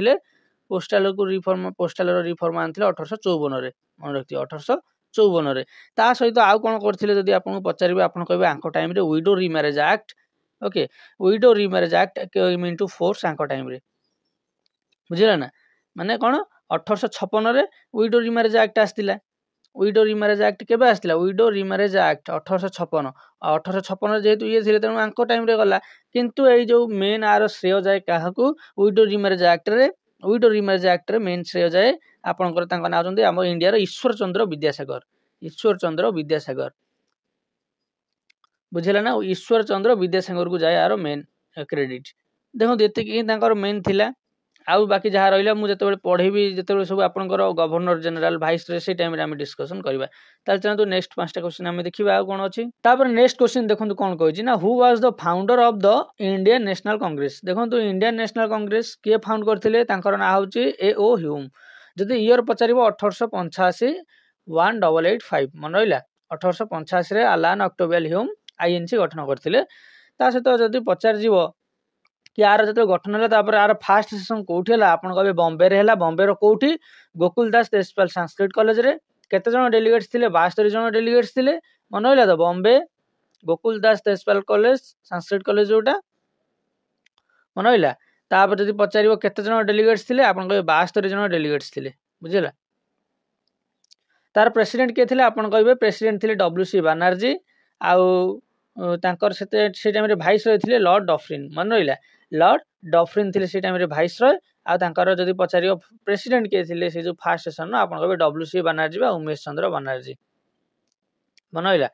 पोस्टाल को रिफॉर्म पोस्टाल रिफॉर्म आनी 1854 मन रखिए 1854 ता सहित आउ कौन करथिले जदि आपको पचारे आप कहे आंक टाइम रे widow remarriage act okay widow remarriage act came into force आंक टाइम रे बुझिला ना माने कौन 1856 विडो रिमैरेज एक्ट आसला विडो रिमैरेज एक्ट केबे आसला विडो रिमैरेज एक्ट 1856 जेहेतु ये थे तेणु आंक टाइम रे गला किंतु ए जो मेन आर श्रेय जाए क्या विडो रिमैरेज एक्ट रे विडो रिमैरेज एक्ट रे मेन श्रेय जाए आपनकर तांका नाम होचंदी हम इंडिया रो ईश्वर चंद्र विद्यासागर बुझेला ना ईश्वर चंद्र विद्यासागर को जाए यार मेन क्रेडिट देखो ये मेन थिला आउ बाकी जहाँ रहा मुझे पढ़ेबी जो सब आपंकर गवर्नर जनरल भाइस से टाइम आम डिस्कसन करवा चलते नेक्स्ट 5टा क्वेश्चन आम देखा कौन अच्छी नेक्स्ट क्वेश्चन देखो कौन कही ना who was the founder of the Indian National Congress देखो इंडियन नेशनल कांग्रेस किए फाउंड करते ना हूँ A.O. ह्यूम जदि इयर पचार 1885 1885 मन रहा 1885 आलान ऑक्टोवियल ह्यूम INC गठन करते सहित जदि पचार कि यार जो गठन है यार फास्ट सेसन कौटी है आप कहे बॉम्बे रे है बॉम्बे कौटी गोकुल दास तेजपाल संस्कृत कॉलेज रे केते जन डेलीगेट्स थे 72 जन डेलीगेट्स थे मन रहा तो बॉम्बे गोकुल दास तेजपाल कॉलेज संस्कृत कॉलेज जोटा मन रहा तापर जब पचार केते जन डेलीगेट्स थे आप कहे 72 जन डेलीगेट्स थे बुझेगा तार प्रेसिडेंट किए थे आप कहे प्रेसिडेंट थे WC बनर्जी आउ से टाइम रे भाइस रॉय थे लॉर्ड डफरिन मन रहा लॉर्ड डफरिन थे से टाइम रे भाइस रॉय आउ जदि पचार प्रेसिडेंट किए थे से जो फास्ट सेशन आप कहे WC बनर्जी उमेश चंद्र बनर्जी मन रहा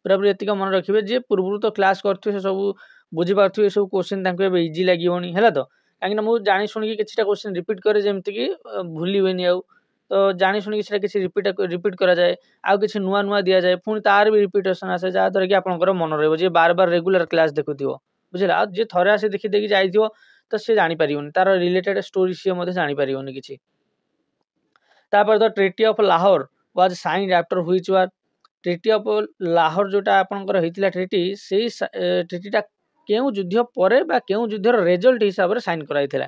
पूरापूरी एतिक मन रखिए जी पूर्व तो क्लास करेंगे सब बुझीपे सब क्वेश्चन इजी लगे है तो कहीं मुझे जानी शुणी कि क्वेश्चन रिपीट करे जमीक भूल आउ तो जानी शुणी कि रिपीट करा जाए आउ किसी नुआ नुआ दि जाए पुणी तार भी रिपीटेसन आसे जहाँद्वारा कि आपंकर मन रही बार बार रेगुलर क्लास देखुव बुझे आ जी थे आसे देखी देखी जाइए तो सी जापर तार रिलेटेड स्टोरी सी जापर कि the treaty of Lahore was signed after which war treaty of Lahore जोटा आपंकर होता ट्रिटी से ट्रिटीटा केउ युद्ध पर केउ युद्धर रिजल्ट हिसाब से साइन कराइला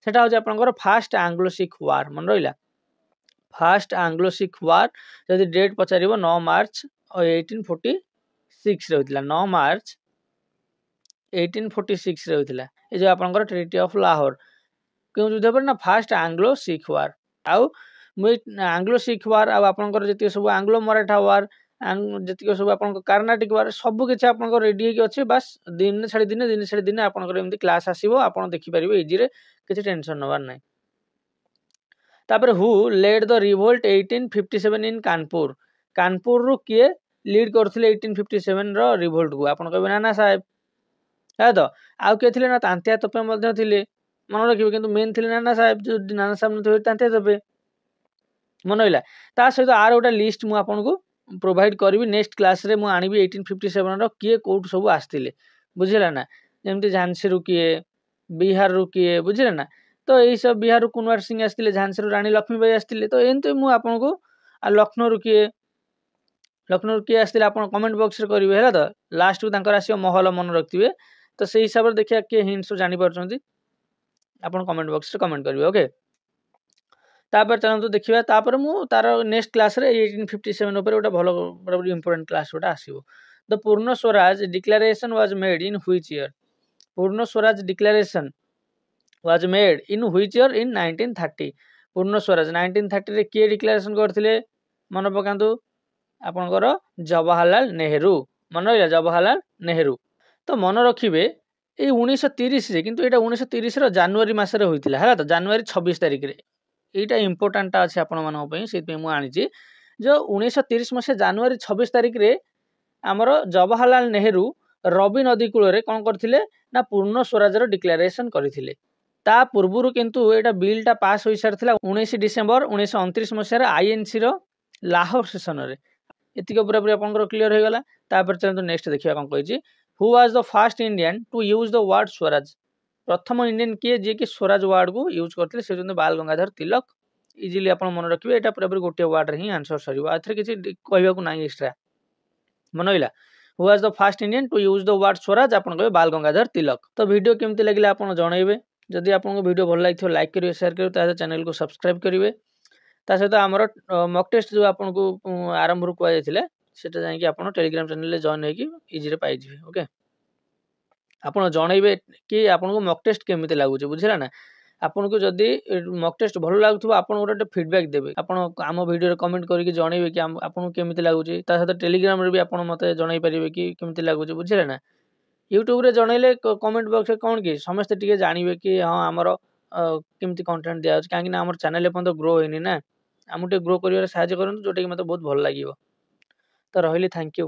सेटा हूँ आपंकर फास्ट आंग्लो सिख वार मन रहा फास्ट आंग्लो सिख वार जदि डेट पचार 9 मार्च 1846 होता 9 मार्च 1846 होता ये जो आपंकर ट्रिटी ऑफ लाहौर क्यों युद्ध पर ना फास्ट आंग्लो सिख वार आउ आंग्लो सिख वार आपंकर जी सब आंग्लो मराठा वार जी सब आप कर्नाटिक वार सब किसी आप रेडी अच्छे बास दिन छाड़ी दिन आपंकर एमती क्लास आसो आप देखिपारे इजी किसी टेंशन नवार ना तापर हु लेड द रिवोल्ट 1857 इन कानपुर रु किए लीड करथिले 1857 रो रिवोल्ट को आपन कहबे नाना साहेब है तो आउ के थिले ना तांतिया तोपे मध्य थिले मन रखिबे किंतु मेन थिले नाना साहेब जो नाना साहेब न तांतिया तोपे मन रहिला ता सहित आर गोटा लिस्ट मु आपन को प्रोवाइड करबी नेक्स्ट क्लास रे मु आनिबी 1857 रो किए कोट सब आस्तिले बुझिला ना जेमति झांसी रु किए बिहार रु किए बुझिला ना तो यही सब बिहार कुनवर सिंह आसते झांसी रानी लक्ष्मीबाई आसते तो एमती मुझे लखनऊ किए आसते आप कमेंट बॉक्स रे करेंगे है तो लास्ट को आसो महल मन रखिए तो से हिसाब से देखिए किए हिंट्स जानीपार आप कमेंट बॉक्स रे कमेंट करेंगे ओके तापर चलते देखिए तापर मु तार नेक्स्ट क्लास रे 1857 ऊपर गोटे भल इंपोर्टेंट क्लास गोटे आसो the Purna Swaraj declaration was made in which year Purna Swaraj declaration was made in which year in 1930 पूर्ण स्वराज 1930 रे किए डिक्लेरेशन करथिले मन पकांतु आपनकर जवाहरलाल नेहरू मन रहा जवाहरलाल नेहरू तो मन रखिए ये 1930 रे किंतु एटा 1930 रो जनवरी मास रे होइतिला हैला तो जनवरी 26 तारिख रे एटा इंपोर्टेंट अछि आपन मानक पई सेति पे मु आनिछि जो 1930 मास जनवरी 26 तारिख रे हमर जवाहरलाल नेहरू रवि नदी कूल रे कोन करथिले ना पूर्ण स्वराज रो डिक्लेरेशन करथिले ତା ପୂର୍ବରୁ କିନ୍ତୁ ଏଇଟା ବିଲ୍ଟା ପାସ୍ ହୋଇସାରିଥିଲା 19 ଡିସେମ୍ବର 1929 ମସିହାରେ ଆଇଏନ୍ସିର ଲାହୋର ସେସନରେ। ଏତିକି ପୁରାପୁରି ଆପଣଙ୍କର କ୍ଲିୟର ହେଇଗଲା। ତାପରେ ଚାଲନ୍ତୁ ନେକ୍ସଟ ଦେଖିବା କ'ଣ କହିଛି। Who was the first Indian to use the word swaraj. ପ୍ରଥମ ଇଣ୍ଡିଆନ୍ କିଏ ଯିଏକି ସ୍ୱରାଜ ୱାର୍ଡକୁ ୟୁଜ୍ କରିଥିଲେ, ସେ ହେଉଛନ୍ତି ବାଲ ଗଙ୍ଗାଧର ତିଲକ। ଇଜିଲି ଆପଣ ମନେ ରଖିବେ, ଏଇଟା ପୁରାପୁରି ଗୋଟିଏ ୱାର୍ଡରେ ହିଁ ଆନ୍ସର ସରିବ, ଏଥିରେ କିଛି କହିବାକୁ ନାହିଁ ଏକ୍ସଟ୍ରା। ମନେ ରହିଲା। Who was the first Indian to use the word swaraj, ଆପଣ କହିବେ ବାଲ ଗଙ୍ଗାଧର ତିଲକ। ତ ଭିଡ଼ିଓ କେମିତି ଲାଗିଲା ଆପଣ ଜଣାଇବେ। ଯଦି ଆପଣଙ୍କୁ ଭିଡ଼ିଓ ଭଲ ଲାଗିଥିବ ଲାଇକ୍ କରିବେ, ସେୟାର କରିବେ, ତା ସହିତ ଚ୍ୟାନେଲକୁ ସବସ୍କ୍ରାଇବ୍ କରିବେ। ତା ସହିତ ଆମର ମକ୍ ଟେଷ୍ଟ ଯେଉଁ ଆପଣଙ୍କୁ ଆରମ୍ଭରୁ କୁହାଯାଇଥିଲା, ସେଟା ଯାଇକି ଆପଣ ଟେଲିଗ୍ରାମ ଚ୍ୟାନେଲରେ ଜଏନ୍ ହେଇକି ଇଜିରେ ପାଇଯିବେ। ଓକେ, ଆପଣ ଜଣାଇବେ କି ଆପଣଙ୍କୁ ମକ୍ ଟେଷ୍ଟ କେମିତି ଲାଗୁଛି, ବୁଝିଲା ନା। ଆପଣଙ୍କୁ ଯଦି ମକ୍ ଟେଷ୍ଟ ଭଲ ଲାଗୁଥିବ, ଆପଣ ଗୋଟେ ଫିଡ଼ବ୍ୟାକ୍ ଦେବେ। ଆପଣ ଆମ ଭିଡ଼ିଓରେ କମେଣ୍ଟ କରିକି ଜଣାଇବେ କି ଆପଣଙ୍କୁ କେମିତି ଲାଗୁଛି। ତା ସହିତ ଟେଲିଗ୍ରାମରେ ବି ଆପଣ ମୋତେ ଜଣାଇ ପାରିବେ କି କେମିତି ଲାଗୁଛି, ବୁଝିଲେ ନା। ୟୁଟ୍ୟୁବରେ ଜଣାଇଲେ କମେଣ୍ଟ ବକ୍ସରେ କ'ଣ କି ସମସ୍ତେ ଟିକେ ଜାଣିବେ କି ହଁ ଆମର କେମିତି କଣ୍ଟେଣ୍ଟ ଦିଆଯାଉଛି, କାହିଁକିନା ଆମର ଚ୍ୟାନେଲ ଏପର୍ଯ୍ୟନ୍ତ ଗ୍ରୋ ହେଇନି ନା। ଆମକୁ ଟିକେ ଗ୍ରୋ କରିବାରେ ସାହାଯ୍ୟ କରନ୍ତୁ, ଯେଉଁଟାକି ମୋତେ ବହୁତ ଭଲ ଲାଗିବ। ତ ରହିଲି, ଥ୍ୟାଙ୍କ ୟୁ।